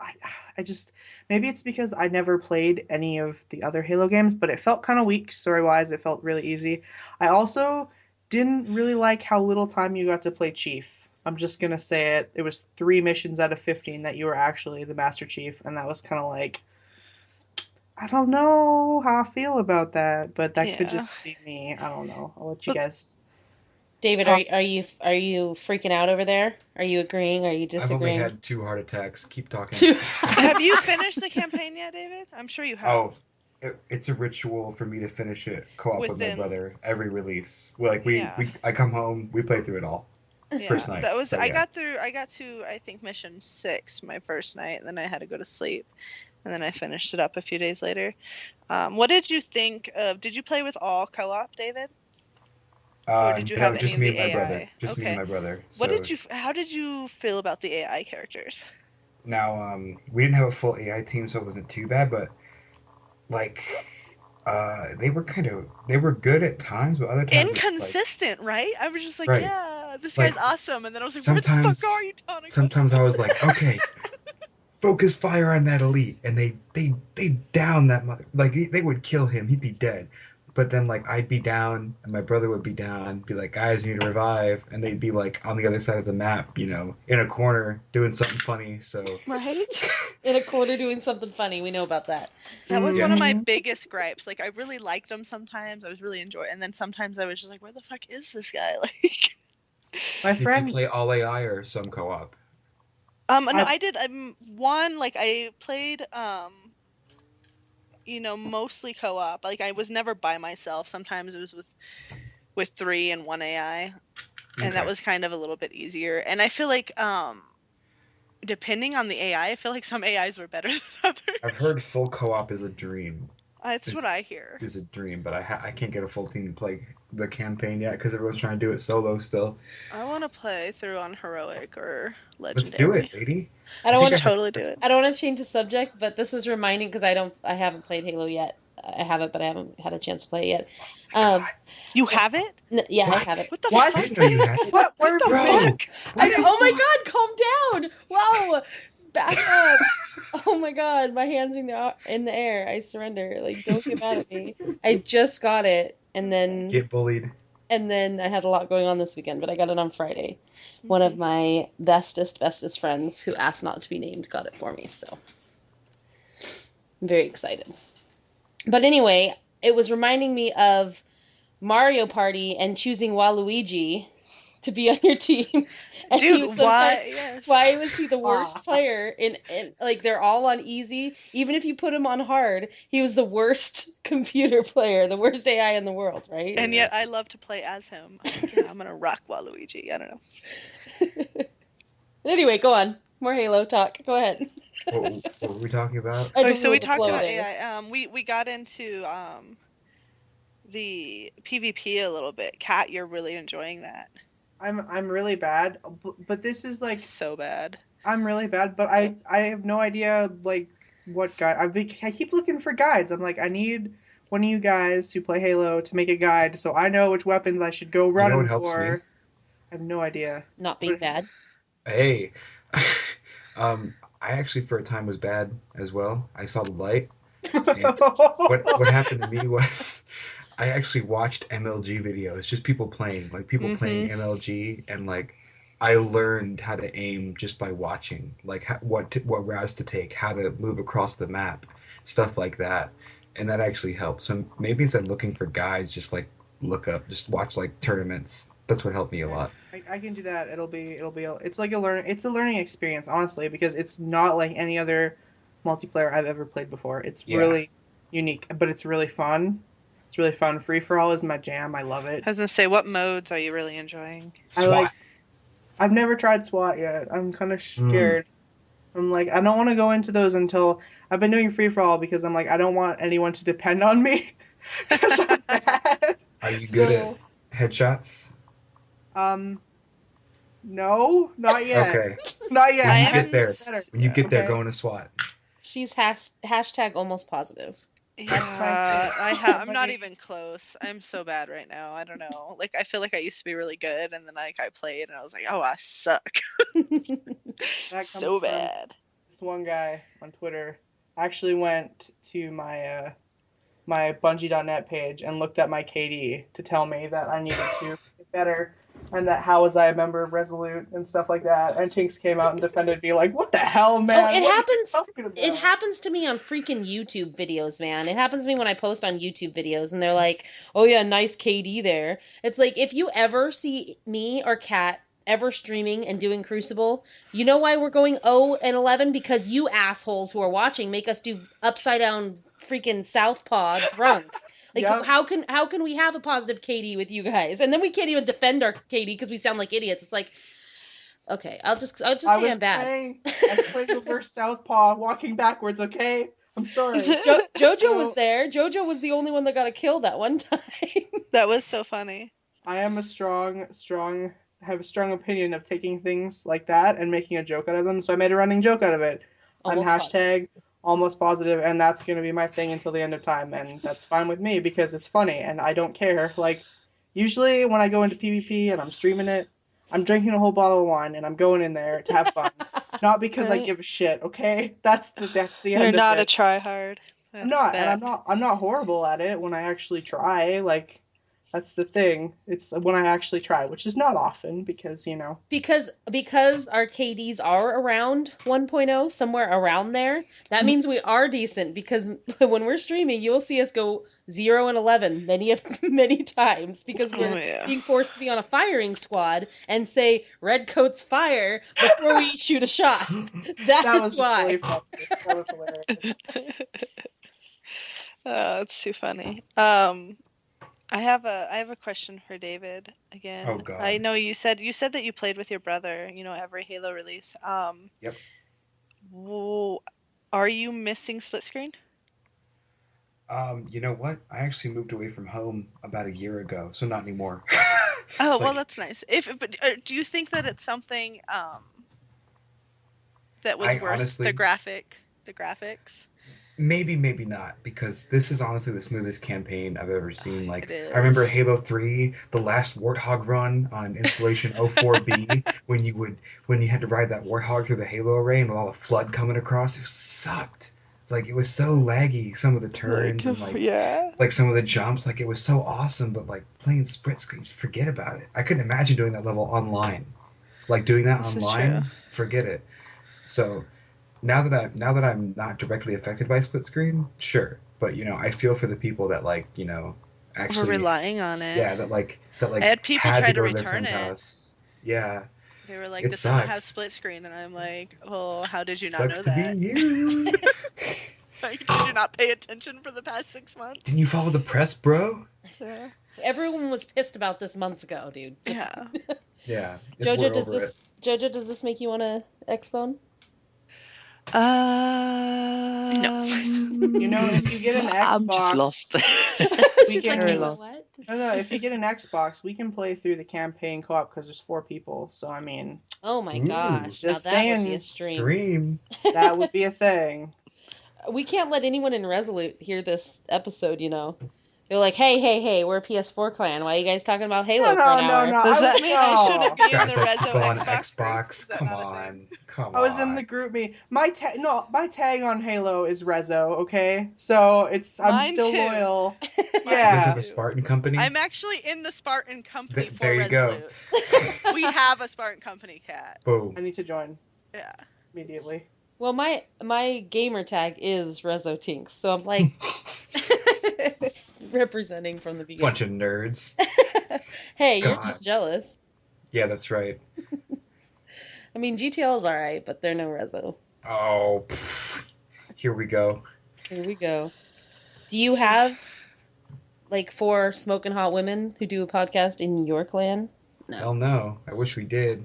I just maybe it's because I never played any of the other Halo games, but it felt kind of weak story wise. It felt really easy. I also didn't really like how little time you got to play Chief. I'm just gonna say it. It was 3 missions out of 15 that you were actually the Master Chief, and that was kind of like I don't know how I feel about that, but that could yeah. just be me. I don't know. I'll let you But guys David, talk. are you freaking out over there? Are you agreeing? Are you I've only disagreeing? had 2 heart attacks. Keep talking. Two. have you finished the campaign yet, David? I'm sure you have. Oh, it's a ritual for me to finish it co-op with my Within, brother every release. Like yeah, I come home, we play through it all yeah. first night. That was So yeah, I got to I think mission 6 my first night, and then I had to go to sleep, and then I finished it up a few days later. What did you think of? Did you play with all co-op, David? Or did you have no, any just of me the and my brother. AI? Just me and Okay. my brother. What So did you? How did you feel about the AI characters? now we didn't have a full AI team, so it wasn't too bad. But like they were good at times, but other times it's like Inconsistent, right? I was just like, right. yeah, this guy's Like awesome, and then I was like, where the fuck are sometimes you, Tonica? sometimes I was like, okay, focus fire on that elite, and they down that mother. Like they would kill him, he'd be dead. But then like I'd be down, and my brother would be down, be like, guys, you need to revive, and they'd be like on the other side of the map, in a corner doing something funny. So Right? In a corner doing something funny. We know about that. That was yeah. one of my Mhm. biggest gripes. Like, I really liked them sometimes. I was really enjoying, and then sometimes I was just like, where the fuck is this guy? Like, My Did you friend, play all AI or some co-op? no, I I did one. Like, I played mostly co-op. Like, I was never by myself. Sometimes it was with 3 and 1 AI, and that Okay. was kind of a little bit easier. And I feel like depending on the AI, I feel like some AIs were better than I've others. heard full co-op is a dream. It's Is what I hear. is a dream, but I can't get a full team to play the campaign yet because everyone's trying to do it solo still. I want to play through on heroic or Let's do it, legendary. lady. I I I don't should think want I have totally do the it. I don't want expertise. to change the subject, but this is reminding because I haven't played Halo yet. I have it, but I haven't had a chance to play it yet. Oh my Um, god. You what? have it? yeah, I have What? it. What the What? I fuck, didn't know you David? had it. What? What Where? the Bro, fuck? I what? oh my god, calm down! Wow, back up! Oh my god, my hands in the air. I surrender. Like, don't get mad at me. I just got it, Get bullied. and then I had a lot going on this weekend, but I got it on Friday. One of Mhm. my bestest friends who asked not to be named got it for me, so I'm very excited. But anyway, it was reminding me of Mario Party and choosing Waluigi to be on your team. And he Dude, was sometimes why? Yes. why was he the worst Ah. player in like they're all on easy. Even if you put him on hard, he was the worst computer player, the worst AI in the world, right? And Yeah. yet I love to play as him. I'm like, yeah, I'm gonna rock Waluigi. I don't know. Anyway, go on. More Halo talk. Go ahead. What were we talking about? I Okay, just so went we with the talked flow about there. AI. We got into the PvP a little bit. Kat, you're really enjoying that. I'm really bad, but this is like So bad. I'm really bad, but So I have no idea like what guide. I keep looking for guides. I'm like I need one of you guys who play Halo to make a guide so I know which weapons I should go You know what running helps me? for. I have no idea. not being What? bad. Hey. I actually for a time was bad as well. I saw the light, and what happened to me was I actually watched MLG videos, just people playing, like people playing Mm-hmm. MLG, and like I learned how to aim just by watching, like what routes to take, how to move across the map, stuff like that, and that actually helped. So maybe instead of looking for guides, just like just watch like tournaments. That's what helped me a Okay. lot. I can do that. It's like it's a learning experience, honestly, because it's not like any other multiplayer I've ever played before. It's Yeah. really unique, but it's really fun. It's really fun. Free for all is my jam. I love it. I was gonna say, what modes are you really enjoying? I like SWAT. I've never tried SWAT yet. I'm kind of Mm. scared. I'm like, I don't want to go into those until I've been doing free for all because I'm like, I don't want anyone to depend on me because I'm bad. Are you good at So, headshots? um, no, not yet. Okay. Not yet. When I you I have get to am. get there, better. when you Yeah. get there, Okay, go into SWAT. She's hashtag almost positive. that's my Yeah, thing. I'm not even close. I'm so bad right now. I don't know. Like I feel like I used to be really good, and then like I played, and I was like, oh, I suck. That comes So from bad. this one guy on Twitter. Actually went to my Bungie.net page and looked at my KD to tell me that I needed to get better and that how was I a member of Resolute and stuff like that. And Tinks came out and defended me like, what the hell, man? Oh, it What are you happens. talking It about? happens to me on freaking YouTube videos, man. It happens to me when I post on YouTube videos, and they're like, "Oh yeah, nice KD there." It's like if you ever see me or Kat ever streaming and doing Crucible, you know why we're going 0 and 11? Because you assholes who are watching make us do upside down freaking southpaw drunk. Like Yep. how can we have a positive KD with you guys? And then we can't even defend our KD because we sound like idiots. It's like, okay, I'll just I say was I'm bad. I was playing reverse southpaw, walking backwards. Okay, I'm sorry. Jojo So- was there. Jojo was the only one that got a kill that one time. That was so funny. I am a have a strong opinion of taking things like that and making a joke out of them. So I made a running joke out of it. Almost I'm positive. hashtag almost positive, and that's gonna be my thing until the end of time, and that's fine with me because it's funny and I don't care. Like usually when I go into PvP and I'm streaming it, I'm drinking a whole bottle of wine and I'm going in there to have fun, not because I Right. give a shit. Okay, that's the You're end of not a it. try hard. I'm That's not, and that. I'm not horrible at it when I actually try. Like that's the thing. It's when I actually try, which is not often because Because our KDs are around 1.0, somewhere around there. That means we are decent because when we're streaming, you'll see us go 0 and 11 many times because Oh we're yeah. being forced to be on a firing squad and say red coats fire before we shoot a shot. that That is was why. really funny. That was hilarious. That's too funny. I have a question for David again. Oh, God. I know you said that you played with your brother, every Halo release. Yep. Are you missing split screen? You know what? I actually moved away from home about a year ago, so not anymore. Oh, well, Like, that's nice. But do you think that it's something that was I worth the honestly, graphics? maybe, maybe not, because this is honestly the smoothest campaign I've ever seen. It Like, I remember is. Halo 3, the last Warthog run on Installation 04B, when you had to ride that Warthog through the Halo array and with all the flood coming across, it sucked. Like, it was so laggy, some of the Like, turns and yeah. like some of the jumps, like it was so awesome, but like playing split screen, forget about it. I couldn't imagine doing that level online. Like doing that This is true. online, forget it. So now that I'm not directly affected by split screen, sure. But I feel for the people that We're actually, relying on it. yeah, that I had people had try to to go to their return friend's it. house. Yeah, They were like, it this doesn't have sucks. split screen. And I'm like, well, how did you not Sucks know to be that? you. Like, did you not pay attention for the past 6 months? Didn't you follow the press, bro? Yeah. Everyone was pissed about this months ago, dude. Yeah. Yeah, Jojo, we're does over it. this make you want to expone? If you get an I'm just Xbox, lost. we She's like, can. Very wait, lost. what? No, if you get an Xbox, we can play through the campaign co-op because there's 4 people. So I mean, Oh my Ooh, gosh! Now just that would be a saying, stream. that would be a thing. We can't let anyone in Resolute hear this episode, They're like, hey, we're a PS4 clan. Why are you guys talking about Halo for an hour? No. Does that mean I shouldn't be in guys the like Rezo people on Xbox group? Xbox. Is that Come not a on, thing? come I was in the on. group me. My tag on Halo is Rezo. Okay, so I'm Mine still too. loyal. Mine Yeah. Live of a too. Spartan company. I'm actually in the Spartan company for There you go. Resolute. We have a Spartan company, Cat. Boom. I need to join Yeah. immediately. Well, my gamer tag is Rezo Tinks, so I'm like representing from the beginning. Bunch of nerds. Hey, you're God. just jealous. Yeah, that's right. I mean, GTL's alright, but they're no Rezo. Oh, here we go. Here we go. Do you have like 4 smoking hot women who do a podcast in your clan? Hell no. I wish we did.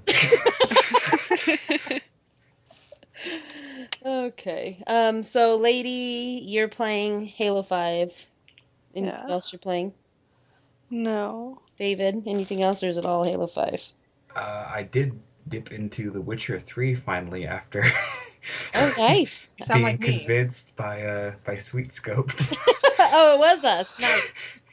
Okay. So Lady, you're playing Halo 5. Anything Yeah. else you're playing? No. David, anything else, or is it all Halo 5? I did dip into The Witcher 3 finally after Oh, nice. You sound being like me. convinced by Sweet Scoped. Oh, it was us. Nice.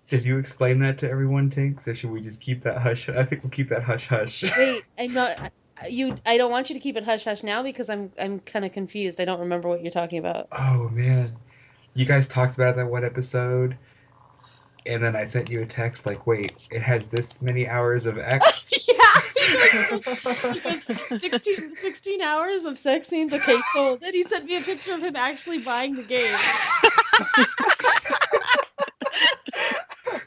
Did you explain that to everyone, Tinks, or should we just keep that hush? I think we'll keep that hush hush. Wait, I'm not. I don't want you to keep it hush hush now because I'm kind of confused. I don't remember what you're talking about. Oh man, you guys talked about that one episode, and then I sent you a text like, "Wait, it has this many hours of X." Yeah, he goes 16 hours of sex scenes. Okay, so then he sent me a picture of him actually buying the game.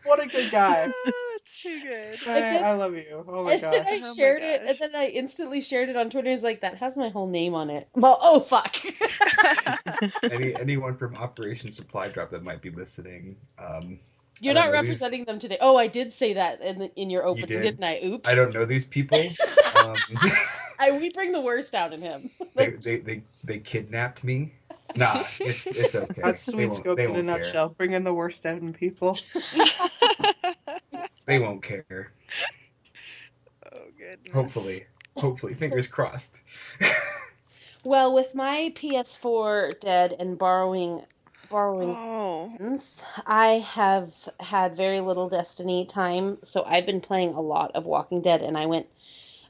What a good guy. That's too good. I love you. Oh my And then gosh. I Oh my shared it, and gosh. then I instantly shared it on Twitter. He's like, that has my whole name on it. Well, oh fuck. Anyone from Operation Supply Drop that might be listening, You're I don't not know these. representing them today. Oh, I did say that in your You opening, did. didn't I? Oops. I don't know these people. Um, We bring the worst out in him. they kidnapped me. Nah, it's okay. That's Sweet Scope They in a won't care. nutshell. Bringing the worst out in people. They won't care. Oh goodness. Hopefully, fingers crossed. Well, with my PS4 dead and borrowing Oh. friends, I have had very little Destiny time, so I've been playing a lot of Walking Dead, and I went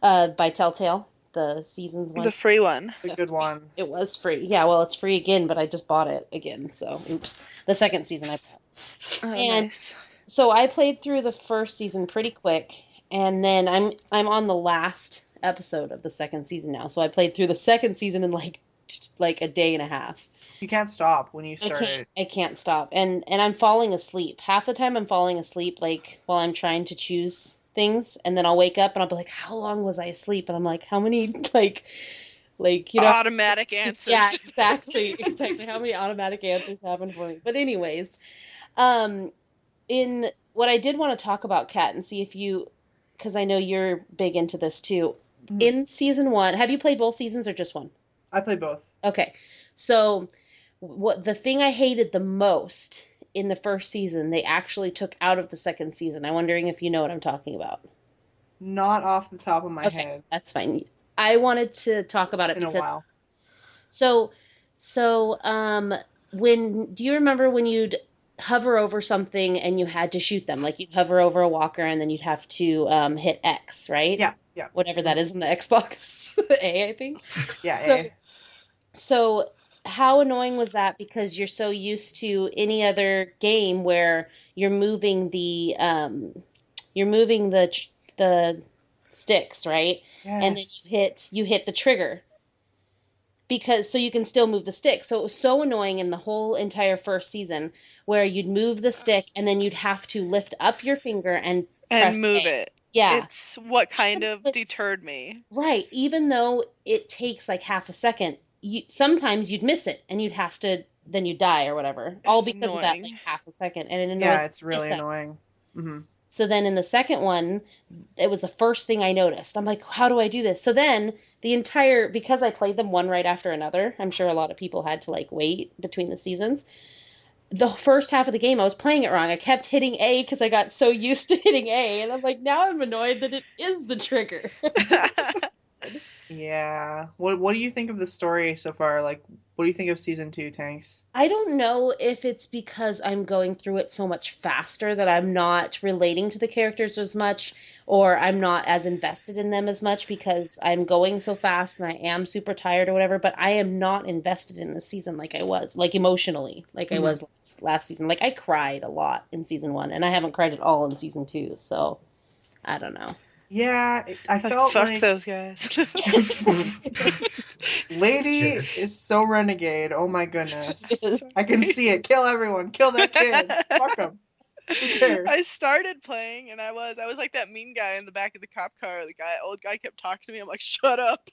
by Telltale, the seasons one. The free one. The good one. It was free. Yeah, well, it's free again, but I just bought it again, so oops. The second season I bought. Oh, And nice. so I played through the first season pretty quick, and then I'm on the last episode of the second season now. So I played through the second season in like a day and a half. You can't stop when you start it. I can't stop. And I'm falling asleep. Half the time I'm falling asleep like while I'm trying to choose things, and then I'll wake up and I'll be like, how long was I asleep? And I'm like, how many Automatic answers. Yeah, exactly. How many automatic answers happen for me? But anyways, in what I did want to talk about, Kat, and see if you, because I know you're big into this too. Mhm. In season 1, have you played both seasons or just one? I play both. Okay, so what the thing I hated the most in the first season, they actually took out of the second season. I'm wondering if you know what I'm talking about. Not off the top of my Okay, head. that's fine. I wanted to talk about it It's been a because while. when do you remember when you'd hover over something and you had to shoot them? Like you'd hover over a walker and then you'd have to hit X, right? Yeah. Whatever that is in the Xbox A, I think. Yeah, So, A. So how annoying was that? Because you're so used to any other game where you're moving the sticks, right? And then Yes. you hit the trigger because so you can still move the stick. So it was so annoying in the whole entire first season where you'd move the stick and then you'd have to lift up your finger and press And move A. it. Yeah. It's what kind of It's- deterred me. Right. Even though it takes like half a second, sometimes you'd miss it and then you'd die or whatever. All It's because of that like annoying. half a second. And it annoyed Yeah, me it's really so. annoying. Hmm. So then in the second one, it was the first thing I noticed. I'm like, how do I do this? So then because I played them one right after another, I'm sure a lot of people had to like wait between the seasons. The first half of the game, I was playing it wrong. I kept hitting A because I got so used to hitting A. And I'm like, now I'm annoyed that it is the trigger. Yeah. What do you think of the story so far? Like, what do you think of season 2, Tanks? I don't know if it's because I'm going through it so much faster that I'm not relating to the characters as much, or I'm not as invested in them as much because I'm going so fast and I am super tired or whatever, but I am not invested in this season like I was, like emotionally, like I was last season. Like I cried a lot in season 1 and I haven't cried at all in season 2, so I don't know. Yeah, I Like, felt fuck like those guys. Lady Jerks. is so renegade. Oh my goodness. Yes. I can see it. Kill everyone. Kill that kid. Fuck him. Who cares? I started playing and I was like that mean guy in the back of the cop car. The old guy kept talking to me. I'm like, shut up.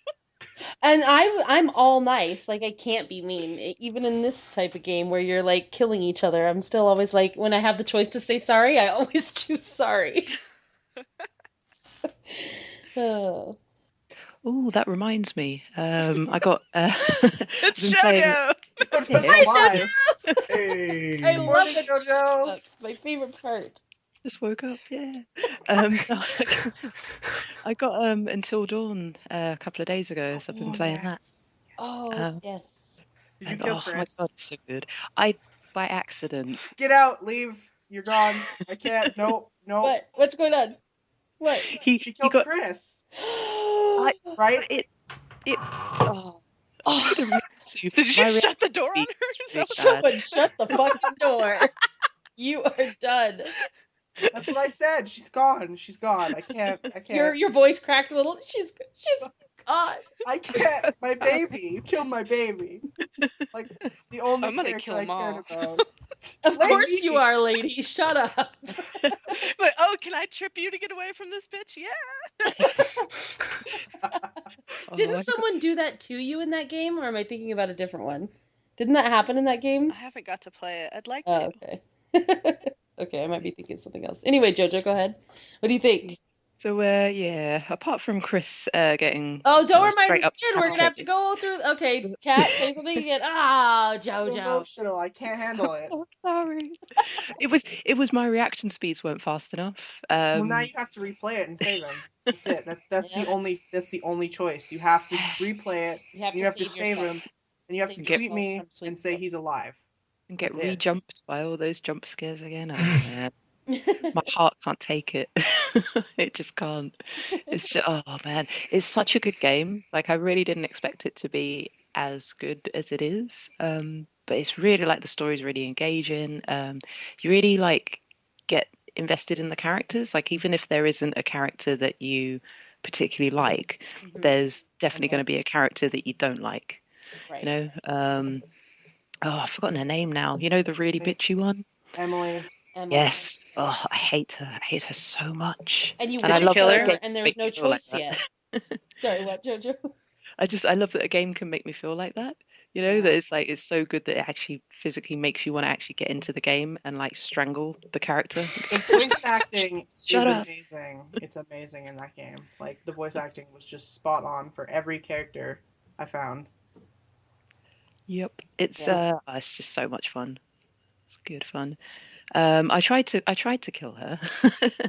And I'm all nice. Like I can't be mean. Even in this type of game where you're like killing each other, I'm still always like when I have the choice to say sorry, I always choose sorry. Oh. Oh, that reminds me. I got. It's I've been playing. JoJo. JoJo's Yeah. alive. Hey. I love Morning, that. JoJo. It's my favorite part. Just woke up. Yeah. No, I got Until Dawn a couple of days ago, so I've been Oh playing that. yes. Oh Um, yes. Did you and kill oh my god, Chris? it's so good. I by accident. Get out. Leave. You're gone. I can't. Nope. Nope. What's going on? What? She He killed got. Chris. I Right? it. Oh, I didn't mean to. Did you My shut the door on reaction her? is really bad. Someone shut the fucking door. You are done. That's what I said. She's gone. She's gone. I can't. I can't. Your voice cracked a little. She's gone. I can't. My baby. You killed my baby. Like the only I'm gonna character kill I 'em cared all. about. Of Lady! course you are, lady. Shut up. But oh, can I trip you to get away from this bitch? Yeah. Oh, Didn't I got- someone do that to you in that game, or am I thinking about a different one? Didn't that happen in that game? I haven't got to play it. I'd like Oh, to. okay. Okay, I might be thinking something else. Anyway, Jojo, go ahead. What do you think? So yeah, apart from Chris getting Oh, don't remind straight us up again. We're gonna have to decapitated. go through. Okay, Cat, say something again. Ah, So Jojo. emotional. I can't handle it. Oh, sorry. It was my reaction speeds weren't fast enough. Well, now you have to replay it and save them. That's it. That's Yep. the only choice. You have to replay it. You have And you to have to save save yourself. him, and you have to Save Get- tweet yourself me from sweet and say he's alive. and get That's it. re-jumped by all those jump scares again. Oh man, my heart can't take it. It just can't. It's just, oh man, it's such a good game. Like I really didn't expect it to be as good as it is. But it's really like the story's really engaging. You really like get invested in the characters. Like even if there isn't a character that you particularly like, Mhm. there's definitely going to be a character that you don't like. Right. You know. Oh, I've forgotten her name now. You know the really bitchy one. Emily. Emily. Yes. Oh, I hate her. I hate her so much. And you And Did I want you to love kill kill that a her? her, game and can there's make no me feel like choice that. yet. Sorry, what, Jojo? I love that a game can make me feel like that. You know, that it's like it's so good that it actually physically makes you want to actually get into the game and like strangle the character. The voice acting Shut is up. amazing. It's amazing in that game. Like the voice acting was just spot on for every character I found. Yep. Yeah. It's just so much fun. It's good fun. I tried to kill her. I put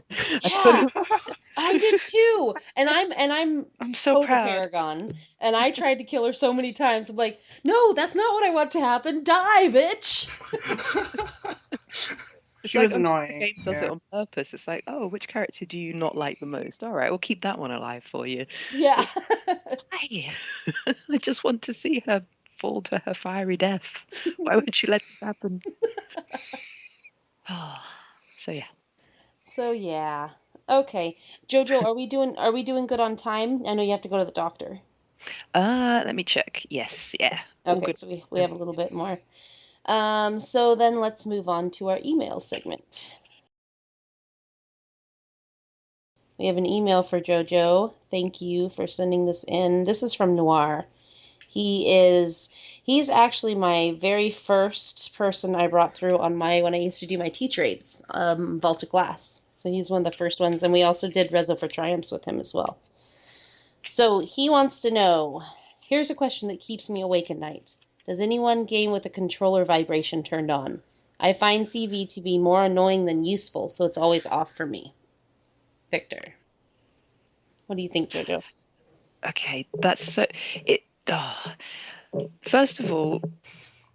Yeah, I did too. And I'm I'm so total proud. paragon. And I tried to kill her so many times. I'm like, no, that's not what I want to happen. Die, bitch. It's She like was the annoying. game does it Yeah. on purpose. It's like, oh, which character do you not like the most? All right, we'll keep that one alive for you. Yeah. Why? I just want to see her fall to her fiery death. Why would you let it happen? So yeah. So yeah. Okay. Jojo, are we doing good on time? I know you have to go to the doctor. Let me check. Yes, yeah. All Okay, good. so we have a little bit more. So then let's move on to our email segment. We have an email for Jojo. Thank you for sending this in. This is from Noir. He's actually my very first person I brought through on my when I used to do my tea trades, Vault of Glass. So he's one of the first ones, and we also did Rezo for Triumphs with him as well. So he wants to know, here's a question that keeps me awake at night. Does anyone game with the controller vibration turned on? I find CV to be more annoying than useful, so it's always off for me. Victor. What do you think, Jojo? Okay, that's so. It. Oh. First of all,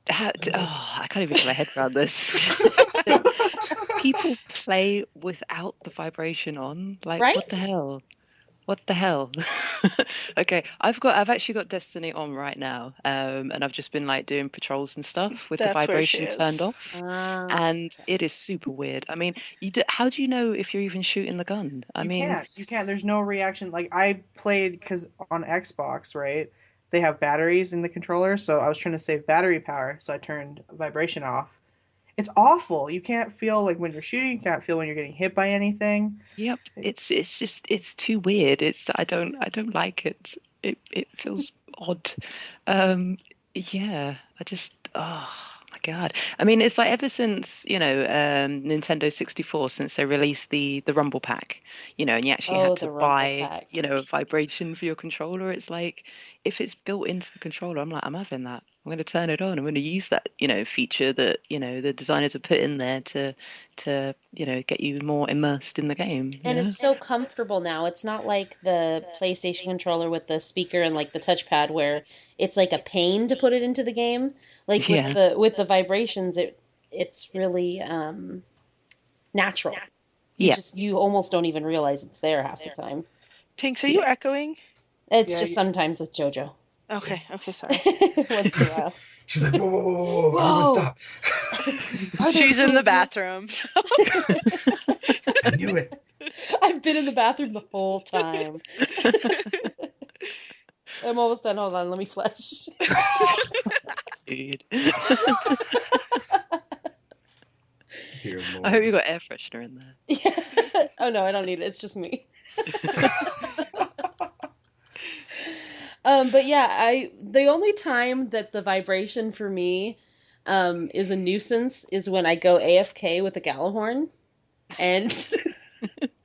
I can't even get my head around this. People play without the vibration on. Like, what the Right? hell? What the hell? Okay, I've actually got Destiny on right now, and I've just been like doing patrols and stuff with the That's where she vibration is. turned off, and it is super weird. I mean, how do you know if you're even shooting the gun? I mean, You can't. There's no reaction. Like I played because on Xbox, right? They have batteries in the controller, so I was trying to save battery power, so I turned vibration off. It's awful. You can't feel like when you're shooting. You can't feel when you're getting hit by anything. yep, it's just it's too weird. I don't like it. It feels odd. Yeah, I just My God. I mean, it's like ever since, Nintendo 64, since they released the Rumble Pack, and you actually Oh, had to the Rumble buy, Pack. a vibration for your controller. It's like if it's built into the controller, I'm like, I'm having that. I'm going to turn it on. I'm going to use that, feature that, the designers have put in there to get you more immersed in the game, And it's so comfortable now. It's not like the PlayStation controller with the speaker and like the touchpad where it's like a pain to put it into the game. Like with Yeah. the vibrations, it's really natural. Yeah. You almost don't even realize it's there half the time. Tinks, are you echoing? It's Yeah, just sometimes with JoJo. Okay, sorry. Once in a while. She's like, whoa, whoa, whoa, whoa, whoa, everyone Whoa! stop. Are there She's in two the of you? bathroom. I knew it. I've been in the bathroom the whole time. I'm almost done. Hold on, let me flush. Dude. Dear I hope you Lord. got air freshener in there. Yeah. Oh no, I don't need it. It's just me. But yeah, the only time that the vibration for me is a nuisance is when I go AFK with a Gallahorn and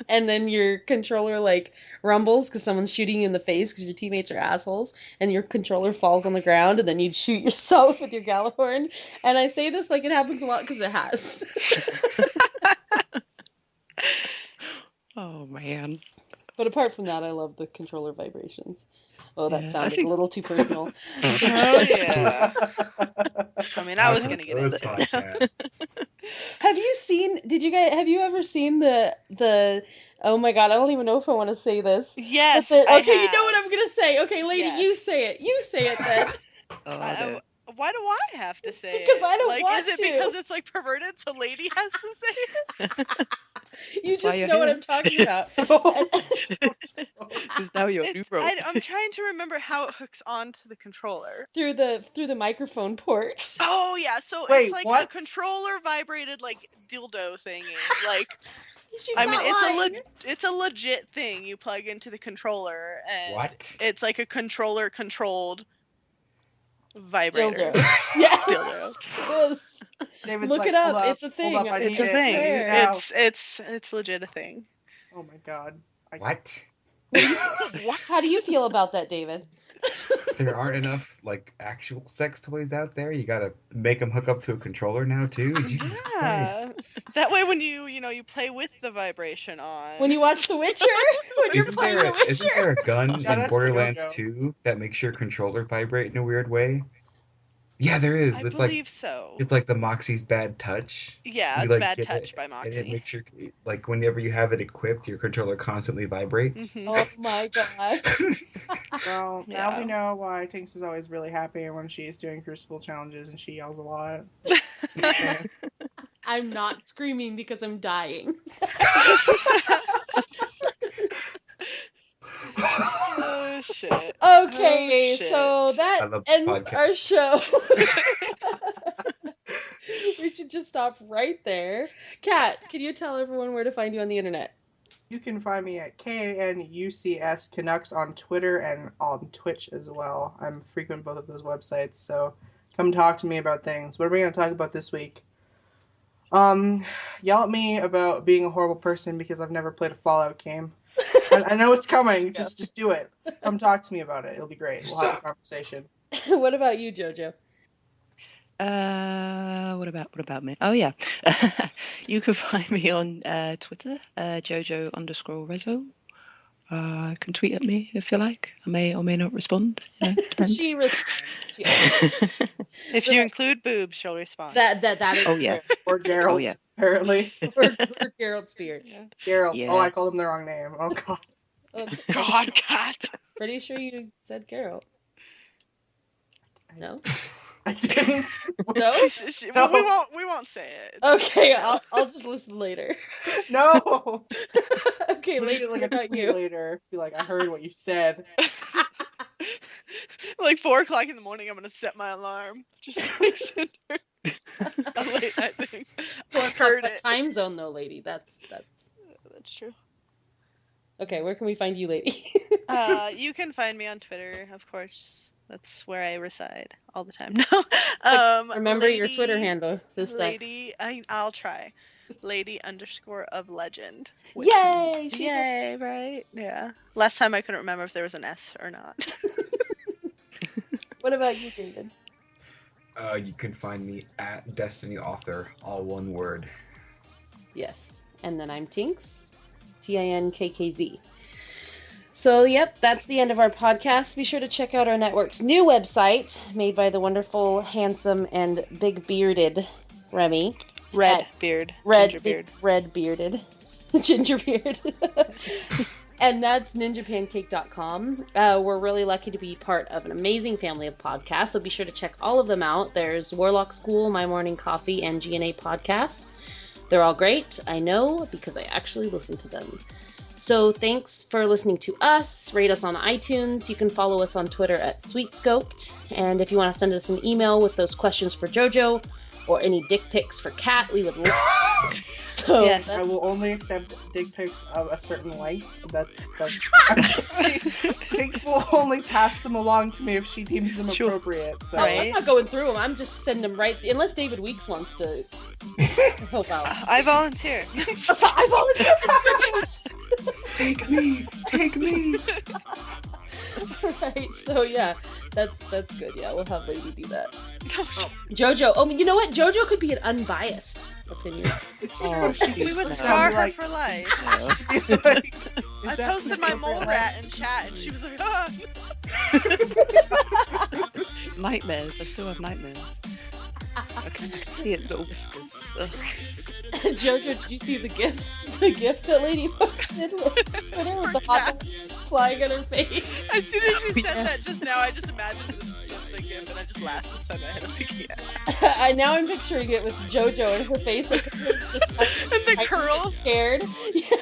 and then your controller like rumbles because someone's shooting you in the face because your teammates are assholes and your controller falls on the ground and then you'd shoot yourself with your Gallahorn. And I say this like it happens a lot because it has. Oh man. But apart from that, I love the controller vibrations. Oh, that Yeah. I sounded a think little too personal. Oh yeah. I mean, I Not was on gonna get those into it. podcasts. Have you ever seen the oh my God, I don't even know if I want to say this. But Yes, I okay, you know what have. I'm gonna say. Okay, lady, Yes. you say it. You say it then. oh I, no. I- why do I have to say Because it? I don't Like, is want it to. because it's like perverted, so lady has to say it? You That's why just you're know what here. I'm talking about. And- This is now your new role. I'm trying to remember how it hooks onto the controller. through the microphone port. Oh yeah, so it's Wait, like a what? controller vibrated like dildo thingy. Like, She's I mean, not lying. it's a legit thing you plug into the controller, and What? it's like a controller controlled vibrator. Dildo. Yes. Dildo. It is. David's Look like, it hold up. up, It's a hold thing. up, I It's need a it. I need thing. it now. It's legit a thing. Oh my god. What? What? How do you feel about that, David? There aren't enough like actual sex toys out there. You gotta make them hook up to a controller now too. Jesus Christ! Yeah. That way, when you play with the vibration When on. you watch The Witcher, when you're Isn't playing there The isn't Witcher. there a gun Shout in out to Borderlands JoJo. 2 that makes your controller vibrate in a weird way? Yeah, there is. I It's like believe so. it's like the Moxie's Bad Touch. Yeah, You it's like Bad get Touch it, by and it Moxie. makes your like whenever you have it equipped, your controller constantly vibrates. Hmm. Oh my gosh. Well, now we Yeah. know why Tinks is always really happy when she's doing Crucible challenges and she yells a lot. Okay. I'm not screaming because I'm dying. Oh shit. Oh Okay, shit. so that I love this ends our podcast. show. We should just stop right there. Kat, can you tell everyone where to find you on the internet? You can find me at KANUCS Canucks on Twitter and on Twitch as well. I'm frequent both of those websites, so come talk to me about things. What are we going to talk about this week? Yell at me about being a horrible person because I've never played a Fallout game. I know it's coming. Just do it. Come talk to me about it. It'll be great. We'll have a conversation. What about you, Jojo? What about me? Oh yeah. You can find me on Twitter, Jojo_Rezo. You can tweet at me if you like. I may or may not respond. Depends. She responds. If you include boobs, she'll respond. That is Oh yeah. true. Or Geralt, Oh yeah. apparently. Or Geralt Spear. Yeah. Geralt. Yeah. Oh, I called him the wrong name. Oh, God. God, cat. Pretty sure you said Geralt. No? I didn't. No? Well, we won't say it. Okay, I'll just listen later. No. Okay, Put lady, it like what a about tweet you? later. Be like, I heard what you said. Like 4 o'clock in the morning, I'm gonna set my alarm. Just like send her a late night thing. I heard What it. time zone though, lady? That's That's true. okay. Where can we find you, lady? You can find me on Twitter, of course, That's where I reside all the time. No. Remember your Twitter handle this time. Lady, I'll try. Lady_of_legend. Yay! Yay, right? Yeah. Last time I couldn't remember if there was an S or not. What about you, David? You can find me at Destiny Author, all one word. Yes. And then I'm Tinks, TINKKZ. So, yep, that's the end of our podcast. Be sure to check out our network's new website, made by the wonderful, handsome, and big-bearded Remy. Red bearded. Gingerbeard. And that's ninjapancake.com. We're really lucky to be part of an amazing family of podcasts, so be sure to check all of them out. There's Warlock School, My Morning Coffee, and GNA Podcast. They're all great, I know, because I actually listen to them. So thanks for listening to us. Rate us on iTunes. You can follow us on Twitter at SweetScoped. And if you want to send us an email with those questions for JoJo or any dick pics for Kat, we would love it. So Yes. I will only accept dick pics of a certain length. That's Tinks will only pass them along to me if she deems them Sure. appropriate. So I'm not going through them. I'm just sending them right, unless David Weeks wants to help out. I volunteer. I volunteer. Take me! Take me! Right, so yeah, that's good. Yeah, we'll have Lady do that. JoJo. Oh, you know what? JoJo could be an unbiased opinion. it's Oh, true. We would She's scar her like, for life. like, I is that posted my mole appropriate? rat in chat and she was like, ah. Nightmares. I still have nightmares. I can see its little whiskers. Ugh. JoJo, did you see the gift? The gift that Lady posted with Twitter with the hot dogs flying on her face. As soon as you said Yeah. that just now, I just imagined the gift and I just laughed inside my head. I was like, yeah. Now I'm picturing it with JoJo and her face like disgusting. And the curls. Scared. Yeah.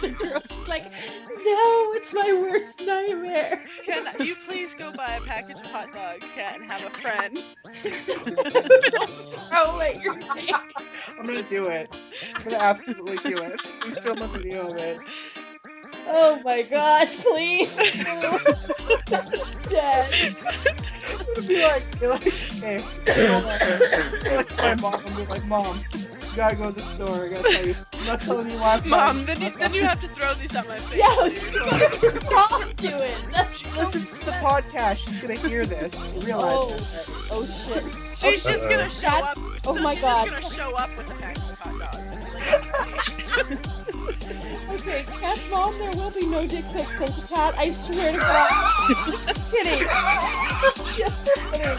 The girl, she's like, no, it's my worst nightmare. Can you please go buy a package of hot dogs, Kat, and have a friend? Throw away your face. I'm gonna do it. I'm gonna absolutely do it. We film a video of it. Oh my god, please. Dead. I'm gonna be like, hey, hold on. Like my mom, I'm gonna be like, Mom, you gotta go to the store. I gotta tell you. I'm not telling you why. Mom, then you have to throw these at my face. Yeah, dude. Mom, do it. That's She listens to the podcast. She's gonna hear this. And realize Oh. it. oh shit. She's just gonna show up. Oh my she's god. just gonna show up with a package of hot dogs. Okay, Kat's mom, there will be no dick pics sent to Kat. I swear to God. Just kidding. Just kidding.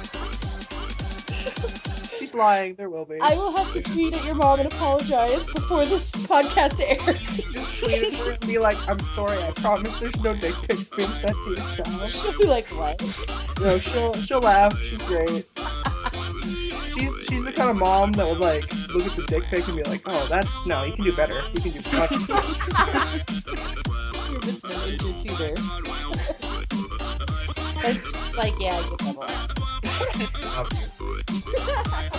She's lying. There will be. I will have to tweet at your mom and apologize before this podcast airs. Just tweet at her and be like, I'm sorry. I promise there's no dick pics being sent to your child. She'll be like, what? No, she'll laugh. She's great. She's the kind of mom that would like look at the dick pic and be like, oh, no, you can do better. You can do much. You're just an agent tutor. It's like, yeah, I get that a lot. Obviously.